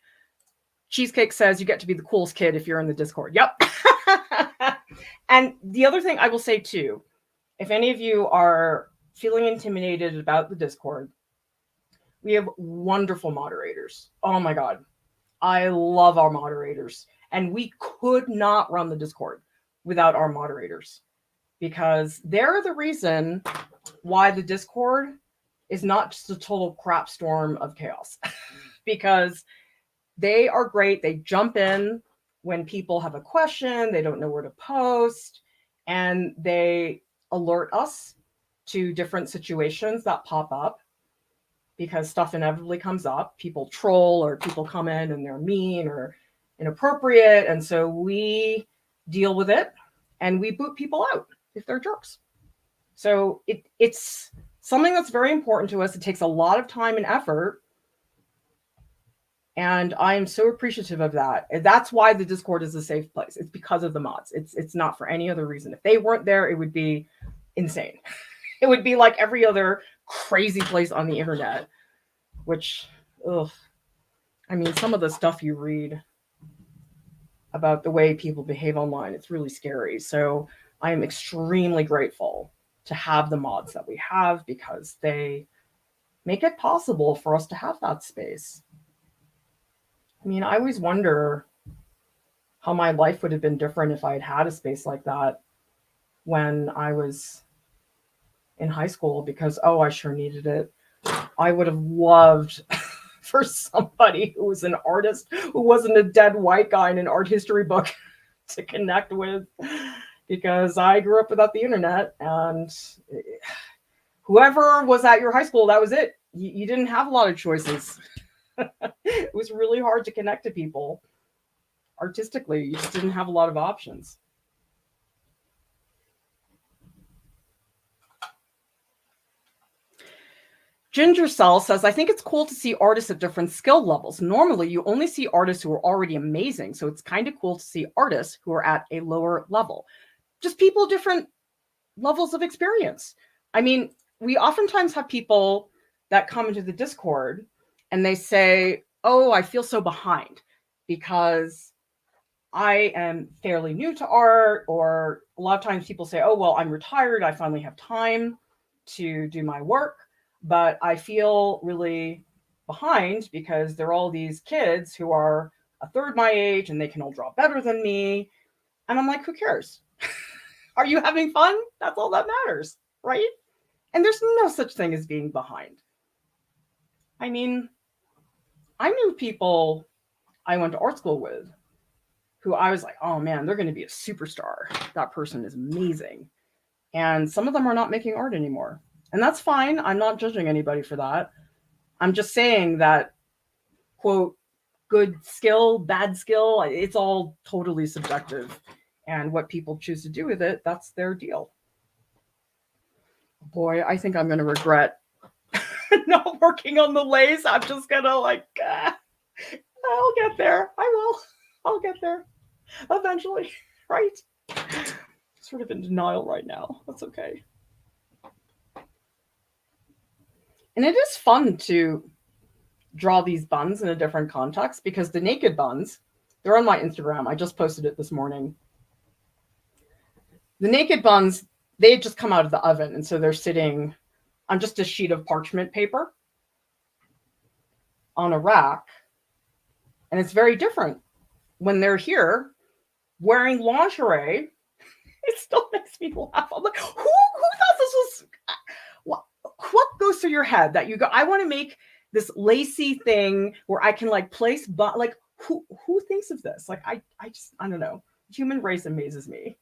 Cheesecake says, you get to be the coolest kid if you're in the Discord. Yep. And the other thing I will say too, if any of you are feeling intimidated about the Discord, we have wonderful moderators. Oh my God. I love our moderators. And we could not run the Discord without our moderators, because they're the reason why the Discord is not just a total crap storm of chaos. Because they are great. They jump in when people have a question, they don't know where to post, and they alert us to different situations that pop up, because stuff inevitably comes up. People troll, or people come in and they're mean or inappropriate. And so we deal with it and we boot people out if they're jerks. So it's something that's very important to us. It takes a lot of time and effort. And I am so appreciative of that. And that's why the Discord is a safe place. It's because of the mods. It's not for any other reason. If they weren't there, it would be insane. It would be like every other crazy place on the internet, which, ugh. I mean, some of the stuff you read about the way people behave online, it's really scary. So I am extremely grateful to have the mods that we have, because they make it possible for us to have that space. I mean, I always wonder how my life would have been different if I had had a space like that when I was in high school, because, oh, I sure needed it. I would have loved for somebody who was an artist, who wasn't a dead white guy in an art history book, to connect with, because I grew up without the internet, and whoever was at your high school, that was it. You didn't have a lot of choices. It was really hard to connect to people artistically. You just didn't have a lot of options. Ginger Cell says, I think it's cool to see artists at different skill levels. Normally, you only see artists who are already amazing. So it's kind of cool to see artists who are at a lower level. Just people, different levels of experience. I mean, we oftentimes have people that come into the Discord and they say, oh, I feel so behind because I am fairly new to art. Or a lot of times people say, oh, well, I'm retired. I finally have time to do my work. But I feel really behind because there are all these kids who are a third my age and they can all draw better than me. And I'm like, who cares? Are you having fun? That's all that matters, right? And there's no such thing as being behind. I mean, I knew people I went to art school with who I was like, oh man, they're going to be a superstar. That person is amazing. And some of them are not making art anymore. And that's fine. I'm not judging anybody for that. I'm just saying that, quote, good skill, bad skill, it's all totally subjective. And what people choose to do with it, that's their deal. Boy, I think I'm going to regret not working on the lace. I'm just going to I'll get there. I will. I'll get there eventually, right? Sort of in denial right now. That's okay. And it is fun to draw these buns in a different context, because the naked buns, they're on my Instagram. I just posted it this morning. The naked buns, they had just come out of the oven. And so they're sitting on just a sheet of parchment paper on a rack. And it's very different when they're here wearing lingerie. It still makes me laugh. I'm like, who thought this was... What goes through your head that you go, I want to make this lacy thing where I can place, but who thinks of this? Like, I don't know. Human race amazes me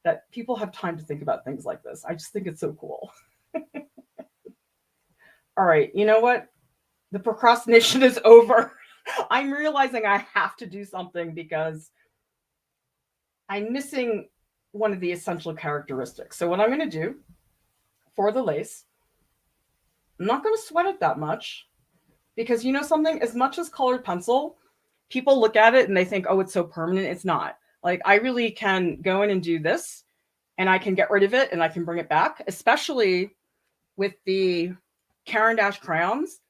that people have time to think about things like this. I just think it's so cool. All right, you know what? The procrastination is over. I'm realizing I have to do something because I'm missing one of the essential characteristics. So what I'm going to do for the lace, I'm not going to sweat it that much because, you know something, as much as colored pencil, people look at it and they think, oh, it's so permanent. It's not. Like, I really can go in and do this and I can get rid of it and I can bring it back, especially with the Caran d'Ache crayons.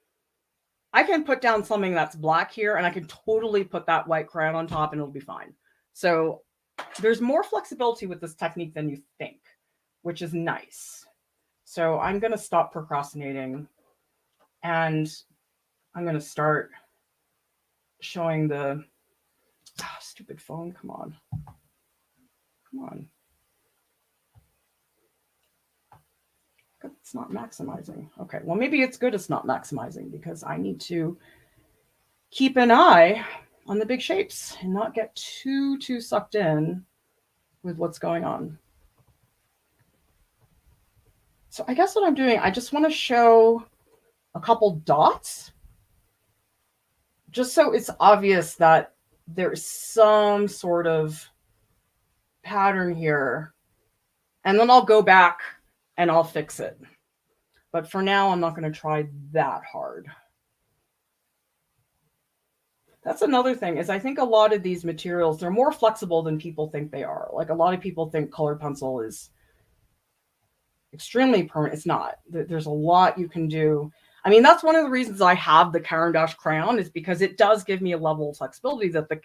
I can put down something that's black here and I can totally put that white crayon on top and it'll be fine. So there's more flexibility with this technique than you think, which is nice. So I'm going to stop procrastinating and I'm going to start showing the stupid phone. Come on. Come on. It's not maximizing. Okay, well, maybe it's good it's not maximizing because I need to keep an eye on the big shapes and not get too sucked in with what's going on. So I guess what I'm doing, I just want to show a couple dots just so it's obvious that there's some sort of pattern here. And then I'll go back and I'll fix it. But for now, I'm not going to try that hard. That's another thing is I think a lot of these materials, they're more flexible than people think they are. Like a lot of people think colored pencil is extremely permanent. It's not. There's a lot you can do. I mean, that's one of the reasons I have the Caran d'Ache crayon is because it does give me a level of flexibility that the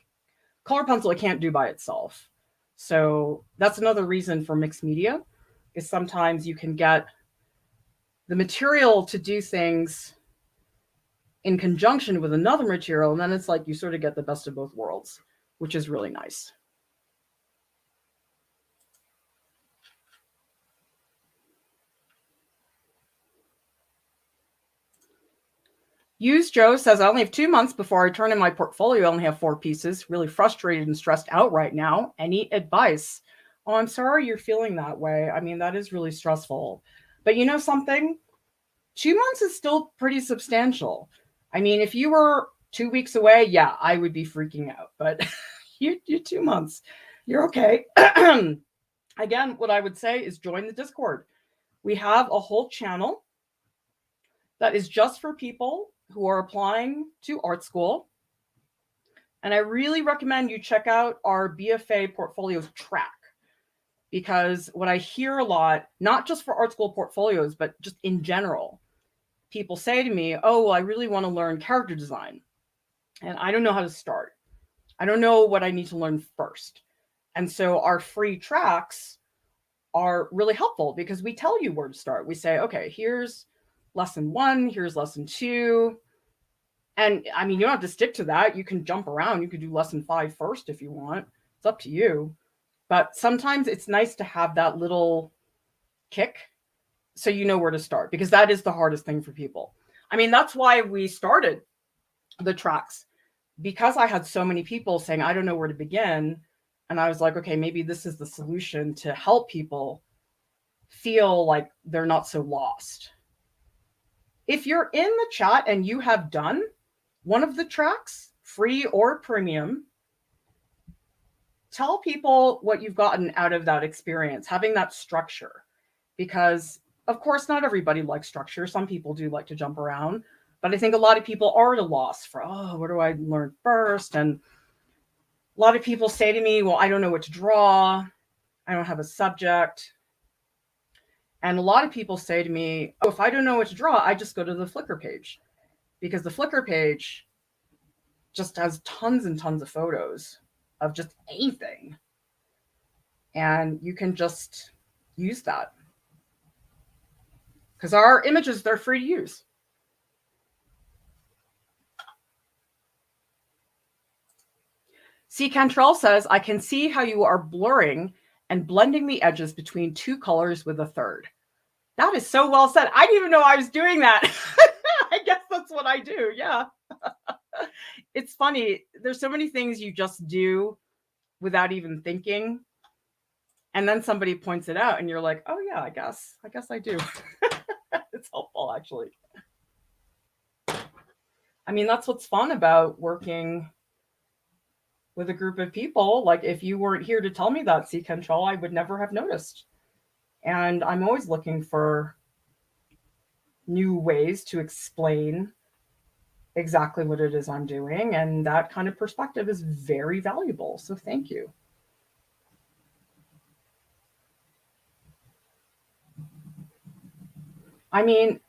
colored pencil it can't do by itself. So that's another reason for mixed media is sometimes you can get the material to do things in conjunction with another material. And then it's like you sort of get the best of both worlds, which is really nice. Use Joe says, I only have 2 months before I turn in my portfolio. I only have 4 pieces. Really frustrated and stressed out right now. Any advice? Oh, I'm sorry you're feeling that way. I mean, that is really stressful. But you know something? 2 months is still pretty substantial. I mean, if you were 2 weeks away, yeah, I would be freaking out. But you're 2 months. You're okay. Again, what I would say is join the Discord. We have a whole channel that is just for people who are applying to art school. And I really recommend you check out our BFA portfolios track because what I hear a lot, not just for art school portfolios, but just in general, people say to me, oh, well, I really want to learn character design and I don't know how to start. I don't know what I need to learn first. And so our free tracks are really helpful because we tell you where to start. We say, okay, here's lesson 1, here's lesson 2. And I mean, you don't have to stick to that. You can jump around. You could do lesson 5 first if you want. It's up to you. But sometimes it's nice to have that little kick so you know where to start because that is the hardest thing for people. I mean, that's why we started the tracks because I had so many people saying, I don't know where to begin. And I was like, okay, maybe this is the solution to help people feel like they're not so lost. If you're in the chat and you have done one of the tracks, free or premium, tell people what you've gotten out of that experience, having that structure. Because, of course, not everybody likes structure. Some people do like to jump around. But I think a lot of people are at a loss for, oh, what do I learn first? And a lot of people say to me, well, I don't know what to draw. I don't have a subject. And a lot of people say to me, oh, if I don't know what to draw, I just go to the Flickr page. Because the Flickr page just has tons and tons of photos of just anything. And you can just use that. Because our images, they're free to use. C. Cantrell says, I can see how you are blurring and blending the edges between 2 colors with a third. That is so well said. I didn't even know I was doing that. I guess that's what I do. Yeah. it's funny. There's so many things you just do without even thinking. And then somebody points it out and you're like, oh yeah, I guess I do. It's helpful actually. I mean, that's what's fun about working with a group of people. Like if you weren't here to tell me that, sea control, I would never have noticed. And I'm always looking for new ways to explain exactly what it is I'm doing. And that kind of perspective is very valuable. So thank you. I mean,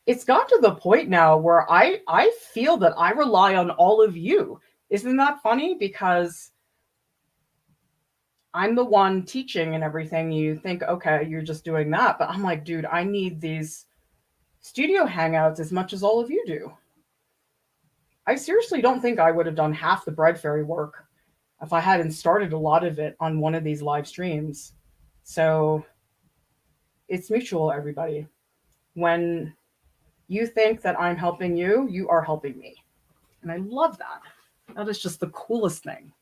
it's got to the point now where I feel that I rely on all of you. Isn't that funny? Because I'm the one teaching and everything. You think, okay, you're just doing that. But I'm like, dude, I need these studio hangouts as much as all of you do. I seriously don't think I would have done half the Bread Fairy work if I hadn't started a lot of it on one of these live streams. So it's mutual, everybody. When you think that I'm helping you, you are helping me. And I love that. That is just the coolest thing.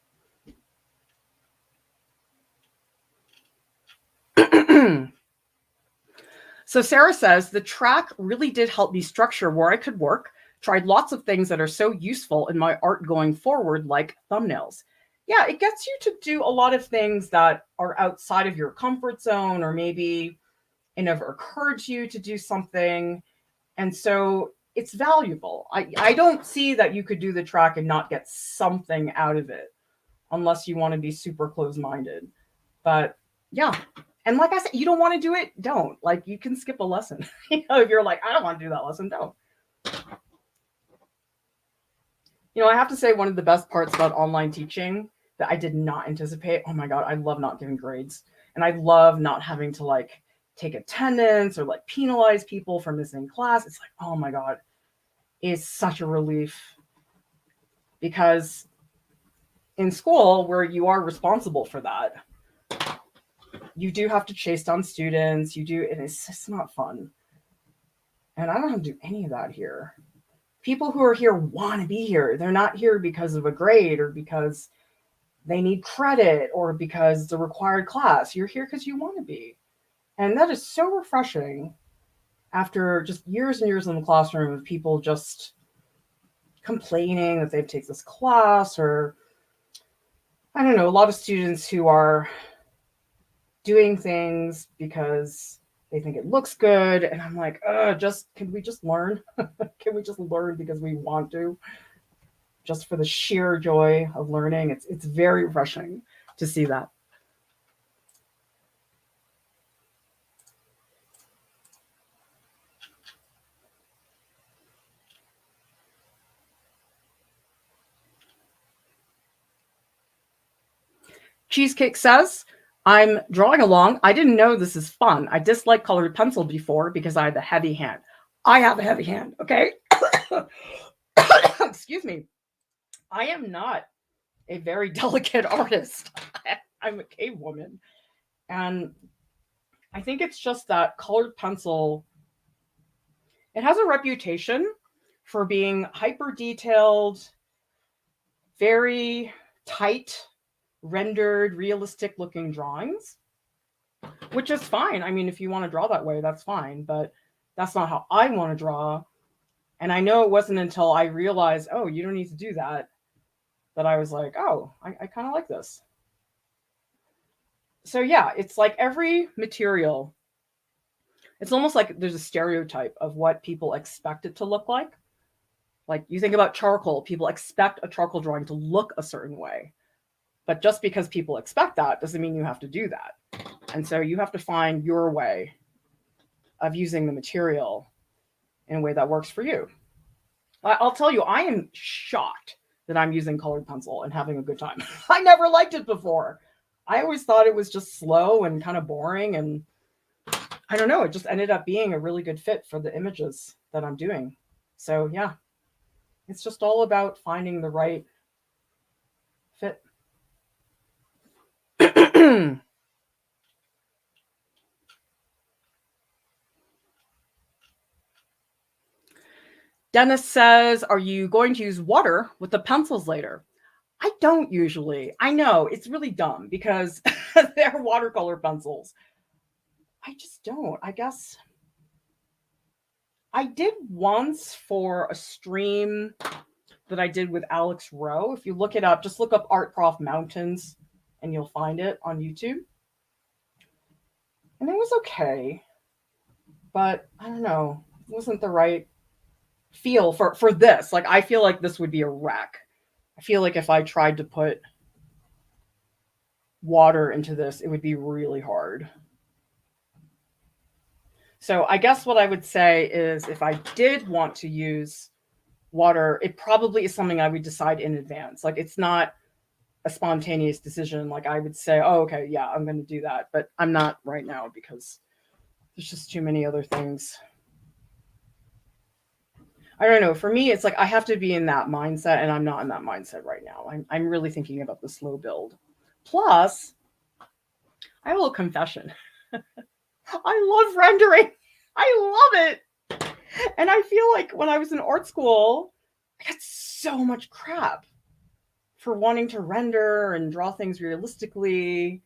So Sarah says, the track really did help me structure where I could work. Tried lots of things that are so useful in my art going forward, like thumbnails. Yeah, it gets you to do a lot of things that are outside of your comfort zone, or maybe it never occurred to you to do something. And so it's valuable. I don't see that you could do the track and not get something out of it unless you want to be super close-minded. But yeah. And like I said, you don't want to do it, don't. Like you can skip a lesson. If you're like, I don't want to do that lesson, don't. I have to say one of the best parts about online teaching that I did not anticipate. Oh my God, I love not giving grades. And I love not having to like take attendance or like penalize people for missing class. It's like, oh my God, it's such a relief. Because in school, where you are responsible for that, you do have to chase down students. You do, and it's just not fun. And I don't have to do any of that here. People who are here want to be here. They're not here because of a grade or because they need credit or because it's a required class. You're here because you want to be. And that is so refreshing after just years and years in the classroom of people just complaining that they've taken this class, or I don't know, a lot of students who are doing things because they think it looks good. And I'm like, can we just learn? Can we just learn because we want to? Just for the sheer joy of learning. It's very refreshing to see that. Cheesecake says, I'm drawing along. I didn't know this is fun. I disliked colored pencil before because I had the heavy hand. I have a heavy hand, okay? Excuse me. I am not a very delicate artist. I'm a cave woman. And I think it's just that colored pencil, it has a reputation for being hyper detailed, very tight, rendered, realistic looking drawings, which is fine. I mean, if you want to draw that way, that's fine, but that's not how I want to draw. And I know it wasn't until I realized, oh, you don't need to do that, that I was like, oh, I kind of like this. So yeah, it's like every material, it's almost like there's a stereotype of what people expect it to look like. Like you think about charcoal, people expect a charcoal drawing to look a certain way. But just because people expect that doesn't mean you have to do that. And so you have to find your way of using the material in a way that works for you. I'll tell you, I am shocked that I'm using colored pencil and having a good time. I never liked it before. I always thought it was just slow and kind of boring. And I don't know, it just ended up being a really good fit for the images that I'm doing. So yeah, it's just all about finding the right fit. Dennis says, are you going to use water with the pencils later? I don't usually. I know it's really dumb because they're watercolor pencils. I just don't. I guess I did once for a stream that I did with Alex Rowe. If you look it up, just look up Art Prof Mountains and you'll find it on YouTube. And it was okay, but I don't know. It wasn't the right feel for this. Like, I feel like this would be a wreck. I feel like if I tried to put water into this, it would be really hard. So I guess what I would say is if I did want to use water, it probably is something I would decide in advance. Like, it's not a spontaneous decision. Like, I would say, oh, okay, yeah, I'm going to do that. But I'm not right now because there's just too many other things. I don't know. For me, it's like I have to be in that mindset, and I'm not in that mindset right now. I'm really thinking about the slow build. Plus, I have a little confession. I love rendering. I love it. And I feel like when I was in art school, I got so much crap for wanting to render and draw things realistically.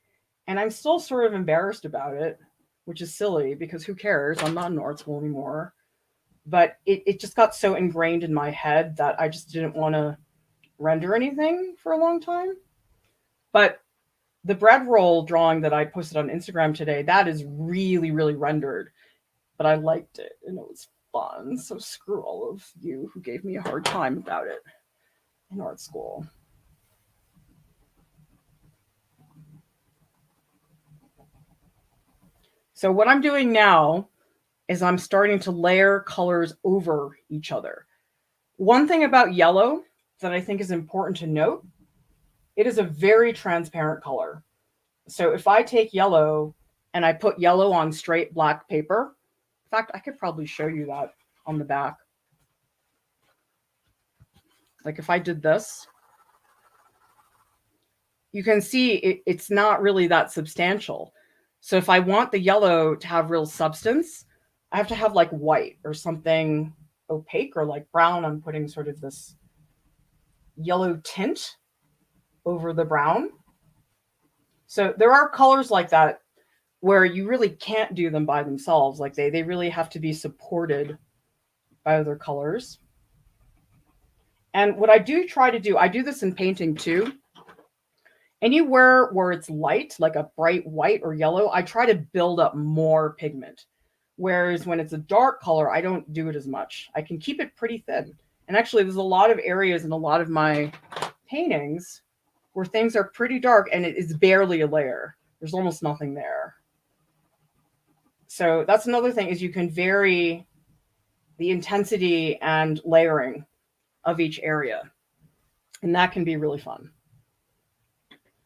And I'm still sort of embarrassed about it, which is silly because who cares? I'm not in art school anymore. But it just got so ingrained in my head that I just didn't want to render anything for a long time. But the bread roll drawing that I posted on Instagram today, that is really, really rendered. But I liked it and it was fun. So screw all of you who gave me a hard time about it in art school. So what I'm doing now is I'm starting to layer colors over each other. One thing about yellow that I think is important to note, it is a very transparent color. So if I take yellow and I put yellow on straight black paper, in fact, I could probably show you that on the back. Like if I did this, you can see it's not really that substantial. So if I want the yellow to have real substance, I have to have like white or something opaque or like brown. I'm putting sort of this yellow tint over the brown. So there are colors like that where you really can't do them by themselves. Like they really have to be supported by other colors. And what I do try to do, I do this in painting too. Anywhere where it's light, like a bright white or yellow, I try to build up more pigment. Whereas when it's a dark color, I don't do it as much. I can keep it pretty thin. And actually, there's a lot of areas in a lot of my paintings where things are pretty dark and it is barely a layer. There's almost nothing there. So that's another thing is you can vary the intensity and layering of each area. And that can be really fun.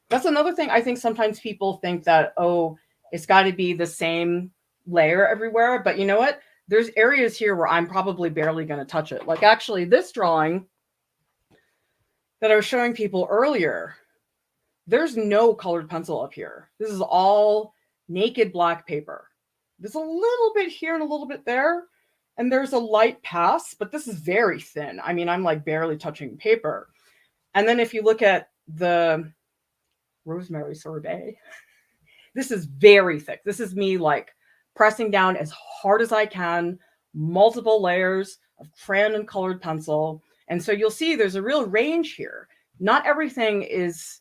That's another thing. I think sometimes people think that, oh, it's got to be the same layer everywhere. But you know what? There's areas here where I'm probably barely going to touch it. Like actually this drawing that I was showing people earlier, there's no colored pencil up here. This is all naked black paper. There's a little bit here and a little bit there. And there's a light pass, but this is very thin. I mean, I'm like barely touching paper. And then if you look at the rosemary sorbet, this is very thick. This is me like pressing down as hard as I can, multiple layers of crayon and colored pencil. And so you'll see there's a real range here. Not everything is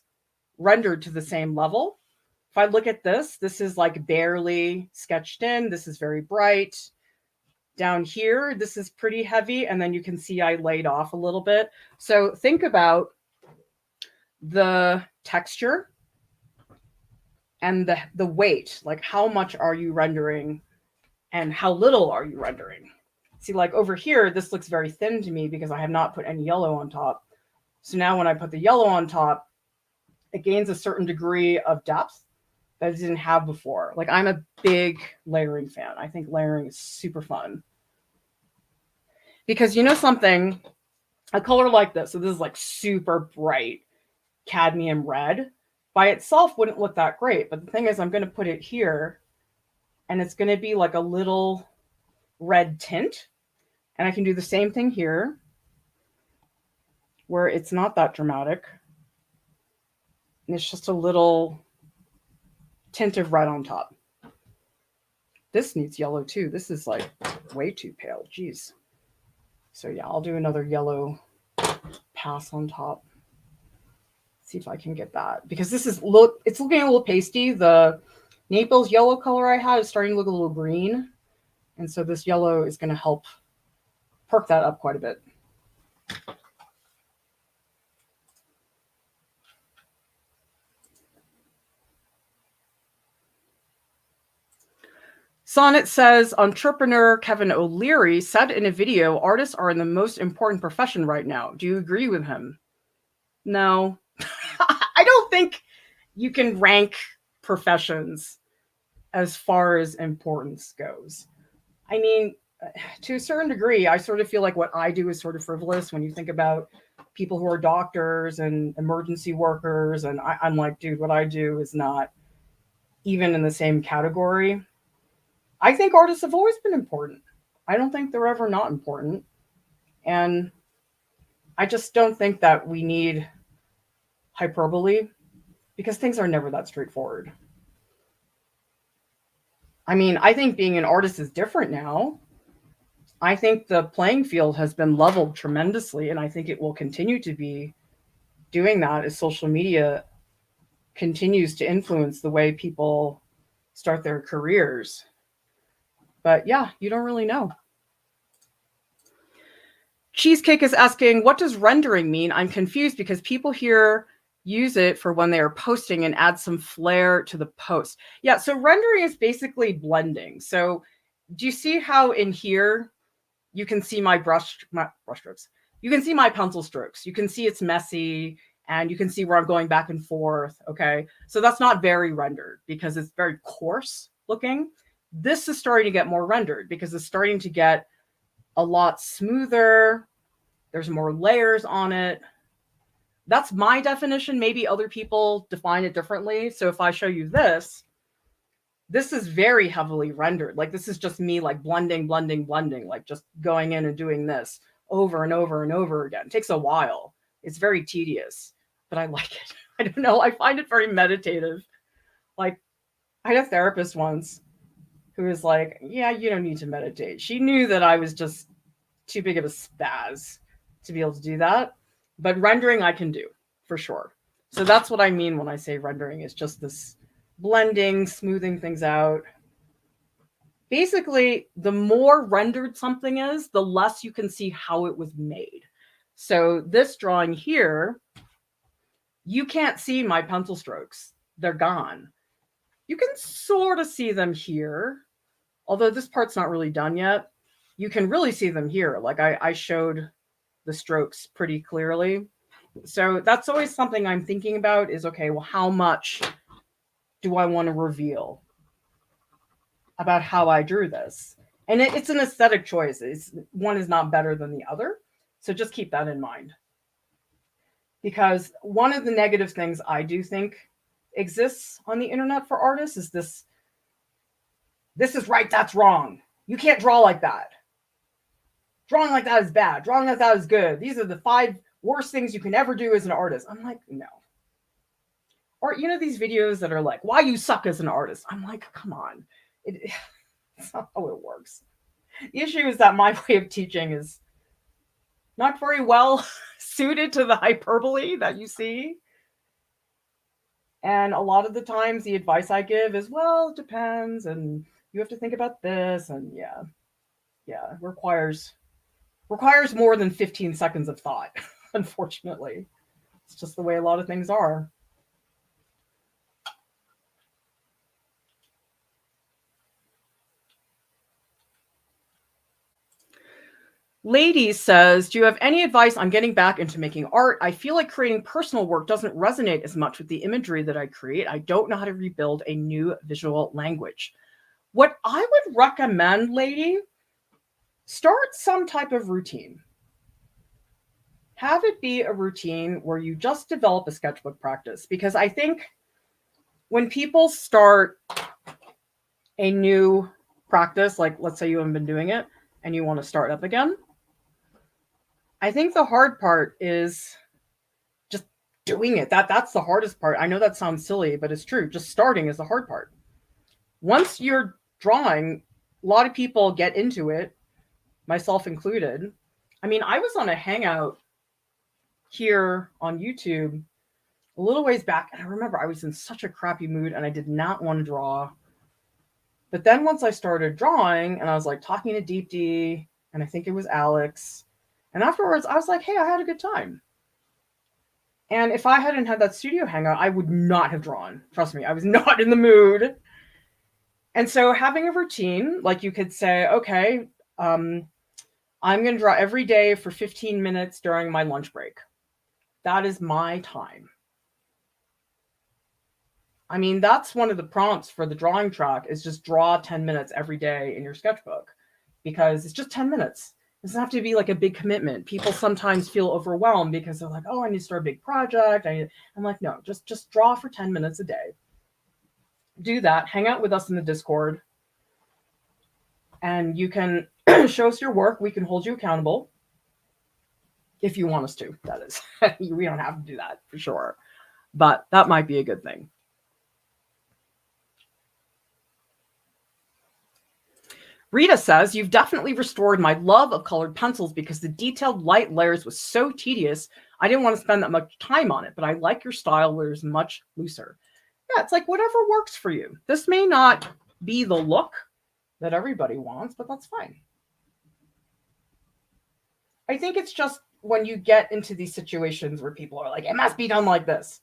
rendered to the same level. If I look at this, this is like barely sketched in. This is very bright. Down here, this is pretty heavy. And then you can see I laid off a little bit. So think about the texture and the weight, like how much are you rendering and how little are you rendering? See, like over here, this looks very thin to me because I have not put any yellow on top. So now when I put the yellow on top, it gains a certain degree of depth that I didn't have before. Like I'm a big layering fan. I think layering is super fun. Because you know something, a color like this, so this is like super bright cadmium red, by itself wouldn't look that great. But the thing is, I'm going to put it here and it's going to be like a little red tint. And I can do the same thing here, where it's not that dramatic. And it's just a little tint of red on top. This needs yellow too. This is like way too pale. Jeez. So yeah, I'll do another yellow pass on top. See if I can get that, because this is it's looking a little pasty. The Naples yellow color I had is starting to look a little green, and so this yellow is going to help perk that up quite a bit. Sonnet says, entrepreneur Kevin O'Leary said in a video, artists are in the most important profession right now. Do you agree with him? No. I don't think you can rank professions as far as importance goes. I mean, to a certain degree, I sort of feel like what I do is sort of frivolous when you think about people who are doctors and emergency workers. And I'm like, dude, what I do is not even in the same category. I think artists have always been important. I don't think they're ever not important. And I just don't think that we need hyperbole, because things are never that straightforward. I mean, I think being an artist is different now. I think the playing field has been leveled tremendously, and I think it will continue to be doing that as social media continues to influence the way people start their careers. But yeah, you don't really know. Cheesecake is asking, what does rendering mean? I'm confused because people here use it for when they are posting and add some flair to the post. Yeah, so rendering is basically blending. So do you see how in here you can see my brush strokes? You can see my pencil strokes. You can see it's messy, and you can see where I'm going back and forth. Okay, so that's not very rendered because it's very coarse looking. This is starting to get more rendered because it's starting to get a lot smoother. There's more layers on it. That's my definition. Maybe other people define it differently. So if I show you this is very heavily rendered. Like this is just me like blending, like just going in and doing this over and over and over again. It takes a while. It's very tedious, but I like it. I don't know. I find it very meditative. Like I had a therapist once who was like, yeah, you don't need to meditate. She knew that I was just too big of a spaz to be able to do that. But rendering I can do for sure. So that's what I mean when I say rendering is just this blending, smoothing things out. Basically, the more rendered something is, the less you can see how it was made. So this drawing here, you can't see my pencil strokes. They're gone. You can sort of see them here, although this part's not really done yet. You can really see them here. Like I showed the strokes pretty clearly. So that's always something I'm thinking about is, okay, well, how much do I want to reveal about how I drew this? And it's an aesthetic choice. One is not better than the other. So just keep that in mind. Because one of the negative things I do think exists on the internet for artists is this is right, that's wrong. You can't draw like that. Drawing like that is bad. Drawing like that is good. These are the 5 worst things you can ever do as an artist. I'm like, no. Or, you know, these videos that are like, why you suck as an artist. I'm like, come on. It's not how it works. The issue is that my way of teaching is not very well suited to the hyperbole that you see. And a lot of the times the advice I give is, well, it depends. And you have to think about this. And yeah, requires more than 15 seconds of thought, unfortunately. It's just the way a lot of things are. Lady says, do you have any advice on getting back into making art? I feel like creating personal work doesn't resonate as much with the imagery that I create. I don't know how to rebuild a new visual language. What I would recommend, lady, start some type of routine. Have it be a routine where you just develop a sketchbook practice. Because I think when people start a new practice, like let's say you haven't been doing it and you want to start up again, I think the hard part is just doing it. That's the hardest part. I know that sounds silly, but it's true. Just starting is the hard part. Once you're drawing, a lot of people get into it, myself included. I mean, I was on a hangout here on YouTube a little ways back, and I remember I was in such a crappy mood and I did not want to draw. But then once I started drawing and I was like talking to Deep D, and I think it was Alex, and afterwards I was like, hey, I had a good time. And if I hadn't had that studio hangout, I would not have drawn. Trust me, I was not in the mood. And so having a routine, like you could say, okay, I'm going to draw every day for 15 minutes during my lunch break. That is my time. I mean, that's one of the prompts for the drawing track is just draw 10 minutes every day in your sketchbook, because it's just 10 minutes. It doesn't have to be like a big commitment. People sometimes feel overwhelmed because they're like, oh, I need to start a big project. I'm like, no, just draw for 10 minutes a day. Do that. Hang out with us in the Discord. And you can show us your work. We can hold you accountable. If you want us to, that is. We don't have to do that for sure. But that might be a good thing. Rita says, you've definitely restored my love of colored pencils because the detailed light layers was so tedious. I didn't want to spend that much time on it, but I like your style where it's much looser. Yeah, it's like whatever works for you. This may not be the look that everybody wants, but that's fine. I think it's just when you get into these situations where people are like, it must be done like this.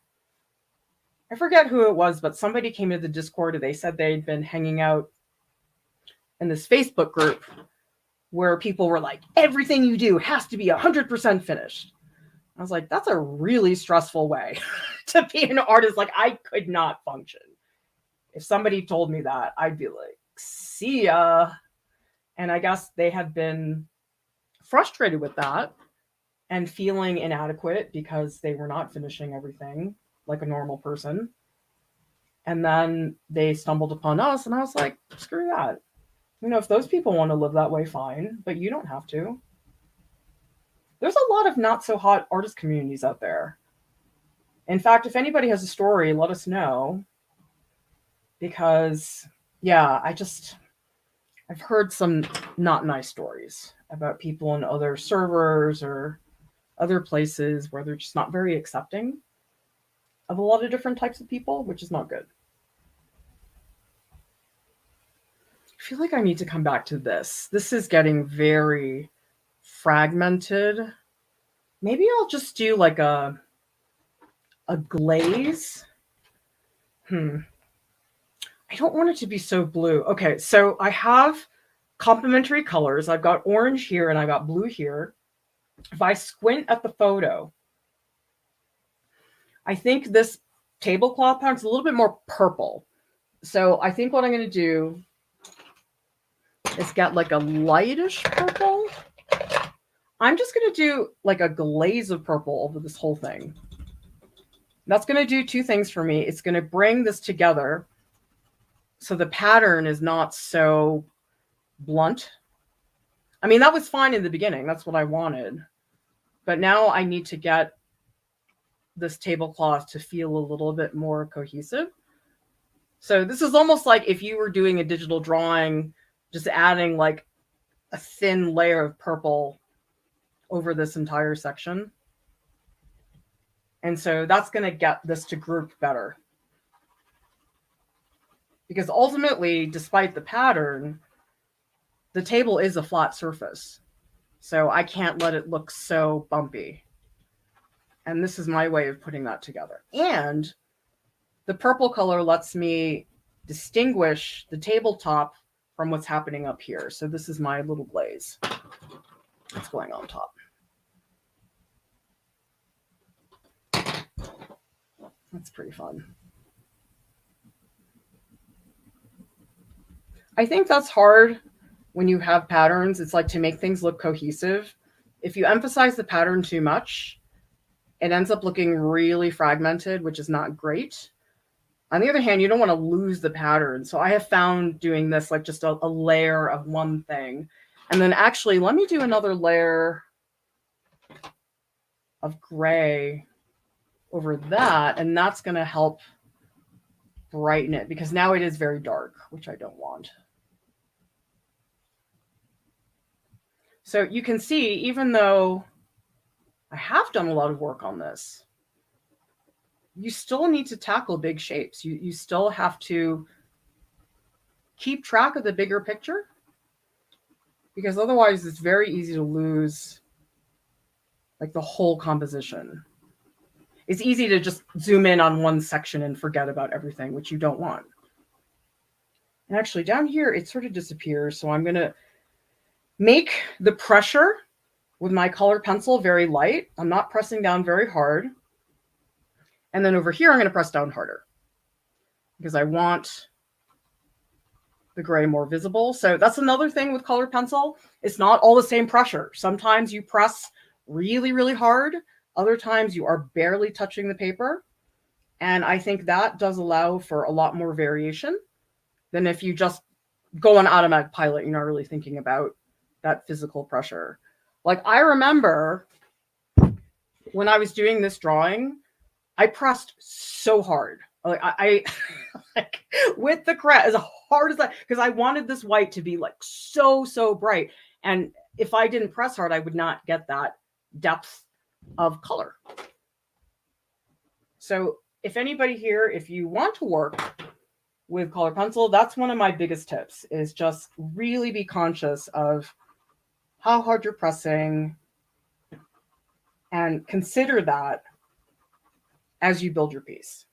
I forget who it was, but somebody came to the Discord and they said they'd been hanging out in this Facebook group where people were like, everything you do has to be 100% finished. I was like, that's a really stressful way to be an artist. Like, I could not function. If somebody told me that, I'd be like, see ya. And I guess they had been frustrated with that and feeling inadequate because they were not finishing everything like a normal person. And then they stumbled upon us, and I was like, screw that. You know, if those people want to live that way, fine, but you don't have to. There's a lot of not so hot artist communities out there. In fact, if anybody has a story, let us know. Because, yeah, I've heard some not nice stories about people in other servers or other places where they're just not very accepting of a lot of different types of people, which is not good. I feel like I need to come back to this. This is getting very fragmented. Maybe I'll just do like a glaze. I don't want it to be so blue. Okay, so I have complementary colors. I've got orange here and I got blue here. If I squint at the photo, I think this tablecloth pattern is a little bit more purple. So I think what I'm going to do is get like a lightish purple. I'm just going to do like a glaze of purple over this whole thing. That's going to do two things for me. It's going to bring this together so the pattern is not so blunt. I mean, that was fine in the beginning. That's what I wanted. But now I need to get this tablecloth to feel a little bit more cohesive. So this is almost like if you were doing a digital drawing, just adding like a thin layer of purple over this entire section. And so that's going to get this to group better. Because ultimately, despite the pattern, the table is a flat surface. So I can't let it look so bumpy. And this is my way of putting that together. And the purple color lets me distinguish the tabletop from what's happening up here. So this is my little glaze that's going on top. That's pretty fun. I think that's hard when you have patterns. It's like to make things look cohesive. If you emphasize the pattern too much, it ends up looking really fragmented, which is not great. On the other hand, you don't want to lose the pattern. So I have found doing this like just a layer of one thing. And then actually, let me do another layer of gray over that, and that's going to help brighten it because now it is very dark, which I don't want. So you can see, even though I have done a lot of work on this, you still need to tackle big shapes. You still have to keep track of the bigger picture, because otherwise it's very easy to lose like the whole composition. It's easy to just zoom in on one section and forget about everything, which you don't want. And actually down here, it sort of disappears. So I'm going to make the pressure with my colored pencil very light. I'm not pressing down very hard. And then over here, I'm going to press down harder because I want the gray more visible. So that's another thing with colored pencil. It's not all the same pressure. Sometimes you press really, really hard. Other times you are barely touching the paper. And I think that does allow for a lot more variation than if you just go on automatic pilot. You're not really thinking about that physical pressure. Like I remember when I was doing this drawing, I pressed so hard. Like I like with the crayon as hard as that, because I wanted this white to be like so bright. And if I didn't press hard, I would not get that depth of color. So if anybody here, if you want to work with colored pencil, that's one of my biggest tips, is just really be conscious of how hard you're pressing and consider that as you build your piece.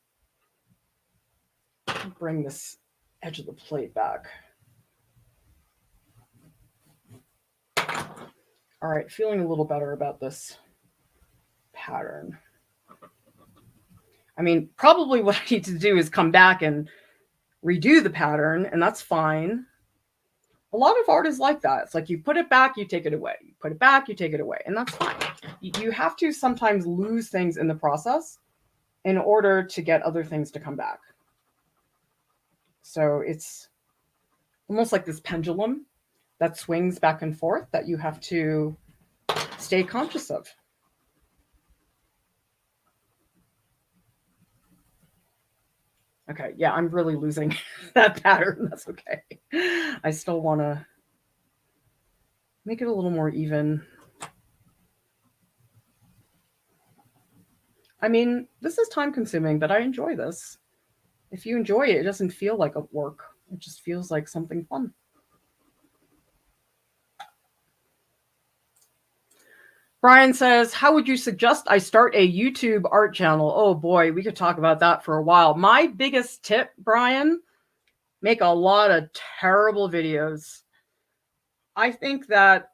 Bring this edge of the plate back. All right, feeling a little better about this pattern. I mean, probably what I need to do is come back and redo the pattern, and that's fine. A lot of art is like that. It's like you put it back, you take it away. You put it back, you take it away, and that's fine. You have to sometimes lose things in the process in order to get other things to come back. So it's almost like this pendulum that swings back and forth that you have to stay conscious of. Okay, yeah, I'm really losing that pattern. That's okay. I still want to make it a little more even. I mean, this is time consuming, but I enjoy this. If you enjoy it, it doesn't feel like a work. It just feels like something fun. Brian says, how would you suggest I start a YouTube art channel? Oh boy, we could talk about that for a while. My biggest tip, Brian, make a lot of terrible videos. I think that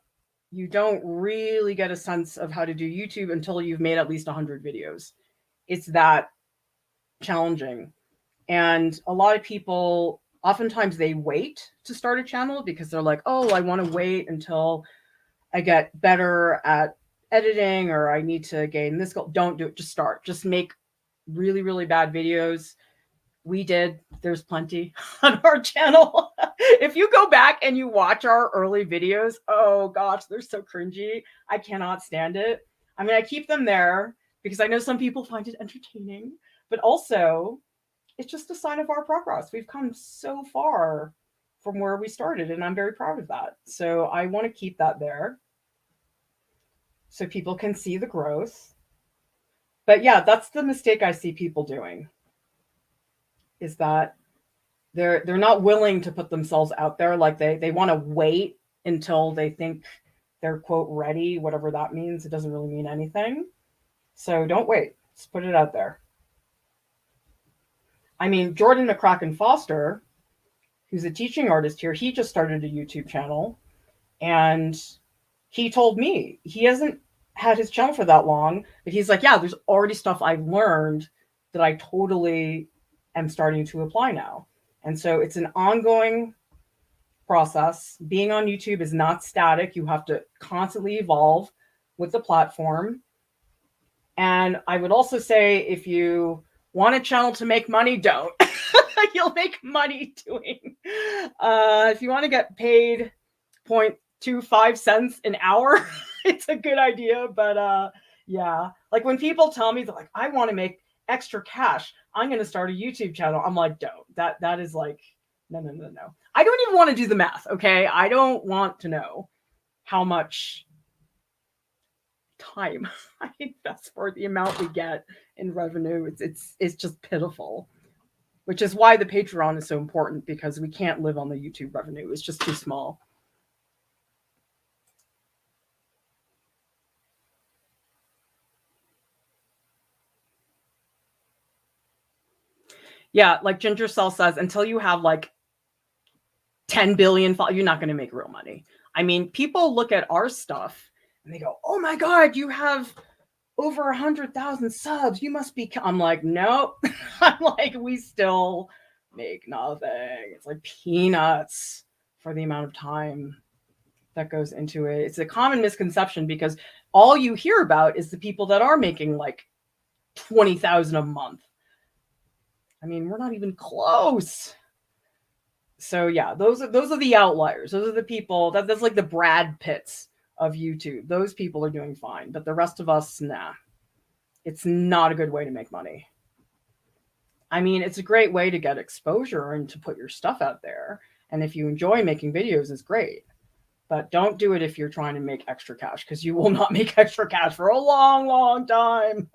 you don't really get a sense of how to do YouTube until you've made at least 100 videos. It's that challenging. And a lot of people, oftentimes they wait to start a channel because they're like, oh, I want to wait until I get better at editing, or I need to gain this goal. Don't do it. Just start. Just make really, really bad videos. We did. There's plenty on our channel. If you go back and you watch our early videos, oh gosh, they're so cringy. I cannot stand it. I mean, I keep them there because I know some people find it entertaining, but also it's just a sign of our progress. We've come so far from where we started, and I'm very proud of that. So I want to keep that there so people can see the growth. But yeah, that's the mistake I see people doing, is that they're not willing to put themselves out there. Like they want to wait until they think they're, quote, ready, whatever that means. It doesn't really mean anything. So don't wait. Just put it out there. I mean, Jordan McCracken Foster, who's a teaching artist here, he just started a YouTube channel, and he told me he hasn't had his channel for that long, but he's like, yeah, there's already stuff I've learned that I totally am starting to apply now. And so it's an ongoing process. Being on YouTube is not static. You have to constantly evolve with the platform. And I would also say, if you want a channel to make money, don't. You'll make money doing. If you want to get paid 0.25 cents an hour, it's a good idea. But Yeah. Like when people tell me, they're like, I want to make extra cash, I'm going to start a YouTube channel. I'm like, don't. That is like, no, no, no, no. I don't even want to do the math. Okay. I don't want to know how much time I invest for the amount we get in revenue. It's just pitiful. Which is why the Patreon is so important, because we can't live on the YouTube revenue. It's just too small. Yeah, like Ginger Cell says, until you have like 10 billion followers, you're not going to make real money. I mean, people look at our stuff and they go, oh my God, you have over 100,000 subs. You must be. I'm like, nope. I'm like, we still make nothing. It's like peanuts for the amount of time that goes into it. It's a common misconception because all you hear about is the people that are making like 20,000 a month. I mean, we're not even close. So yeah, those are the outliers. Those are the people that's like the Brad Pitts of YouTube. Those people are doing fine, but the rest of us, nah. It's not a good way to make money. I mean, it's a great way to get exposure and to put your stuff out there. And if you enjoy making videos, it's great. But don't do it if you're trying to make extra cash, because you will not make extra cash for a long, long time.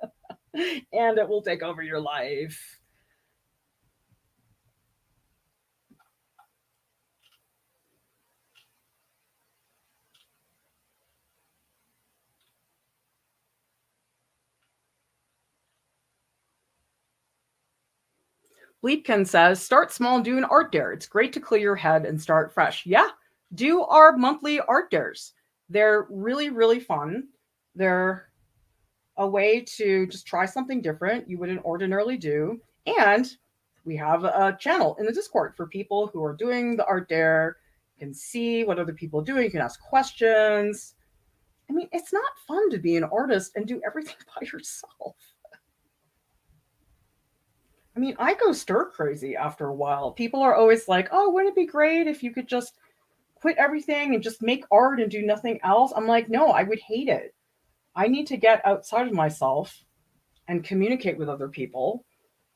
And it will take over your life. Bleepkin says, start small and do an art dare. It's great to clear your head and start fresh. Yeah, do our monthly art dares. They're really, really fun. They're a way to just try something different you wouldn't ordinarily do. And we have a channel in the Discord for people who are doing the art dare. You can see what other people are doing. You can ask questions. I mean, it's not fun to be an artist and do everything by yourself. I mean, I go stir crazy after a while. People are always like, oh, wouldn't it be great if you could just quit everything and just make art and do nothing else? I'm like, no, I would hate it. I need to get outside of myself and communicate with other people,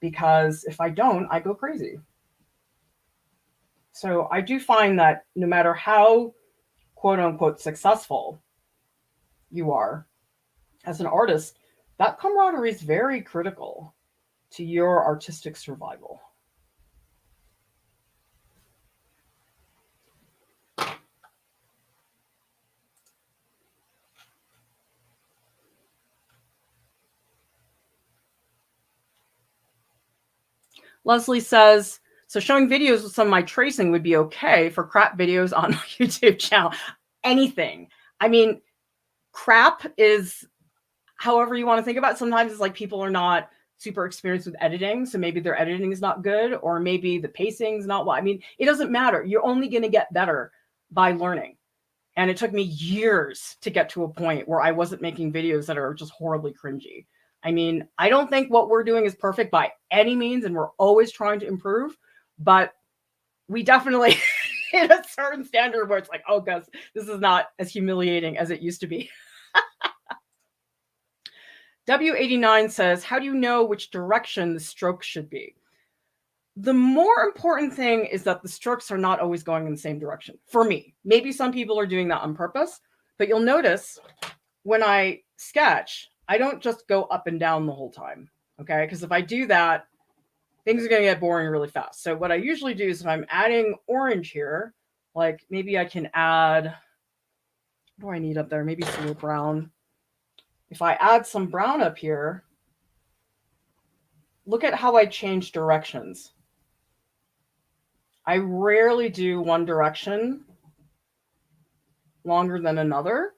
because if I don't, I go crazy. So I do find that no matter how quote unquote successful you are as an artist, that camaraderie is very critical to your artistic survival. Leslie says, so showing videos with some of my tracing would be okay for crap videos on my YouTube channel. Anything. I mean, crap is however you want to think about it. Sometimes it's like people are not super experienced with editing, so maybe their editing is not good, or maybe the pacing is not well. I mean, it doesn't matter. You're only going to get better by learning. And it took me years to get to a point where I wasn't making videos that are just horribly cringy. I mean, I don't think what we're doing is perfect by any means, and we're always trying to improve, but we definitely hit a certain standard where it's like, oh, Gus, this is not as humiliating as it used to be. W89 says, how do you know which direction the stroke should be? The more important thing is that the strokes are not always going in the same direction. For me, maybe some people are doing that on purpose, but you'll notice when I sketch, I don't just go up and down the whole time, okay? Because if I do that, things are going to get boring really fast. So what I usually do is if I'm adding orange here, like maybe I can add, what do I need up there? Maybe some more brown. If I add some brown up here, look at how I change directions. I rarely do one direction longer than another.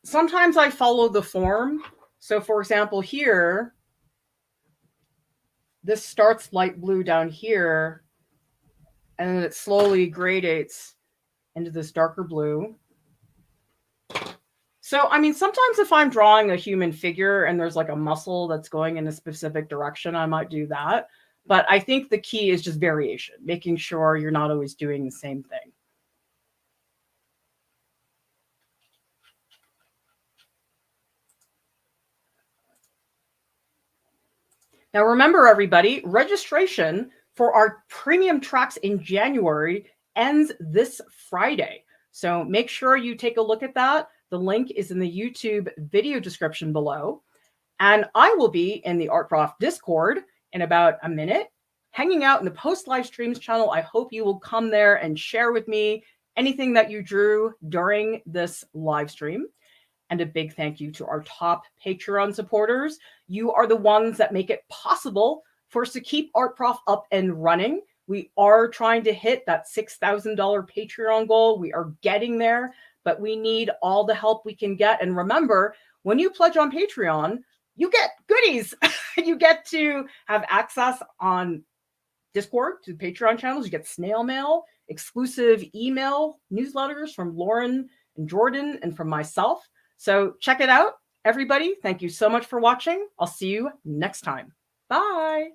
Sometimes I follow the form. So for example, here, this starts light blue down here, and then it slowly gradates into this darker blue. So, I mean, sometimes if I'm drawing a human figure and there's like a muscle that's going in a specific direction, I might do that. But I think the key is just variation, making sure you're not always doing the same thing. Now, remember, everybody, registration for our premium tracks in January ends this Friday. So make sure you take a look at that. The link is in the YouTube video description below. And I will be in the Art Prof Discord in about a minute, hanging out in the post live streams channel. I hope you will come there and share with me anything that you drew during this live stream. And a big thank you to our top Patreon supporters. You are the ones that make it possible for us to keep Art Prof up and running. We are trying to hit that $6,000 Patreon goal. We are getting there, but we need all the help we can get. And remember, when you pledge on Patreon, you get goodies. You get to have access on Discord to Patreon channels. You get snail mail, exclusive email newsletters from Lauren and Jordan and from myself. So check it out, everybody. Thank you so much for watching. I'll see you next time. Bye.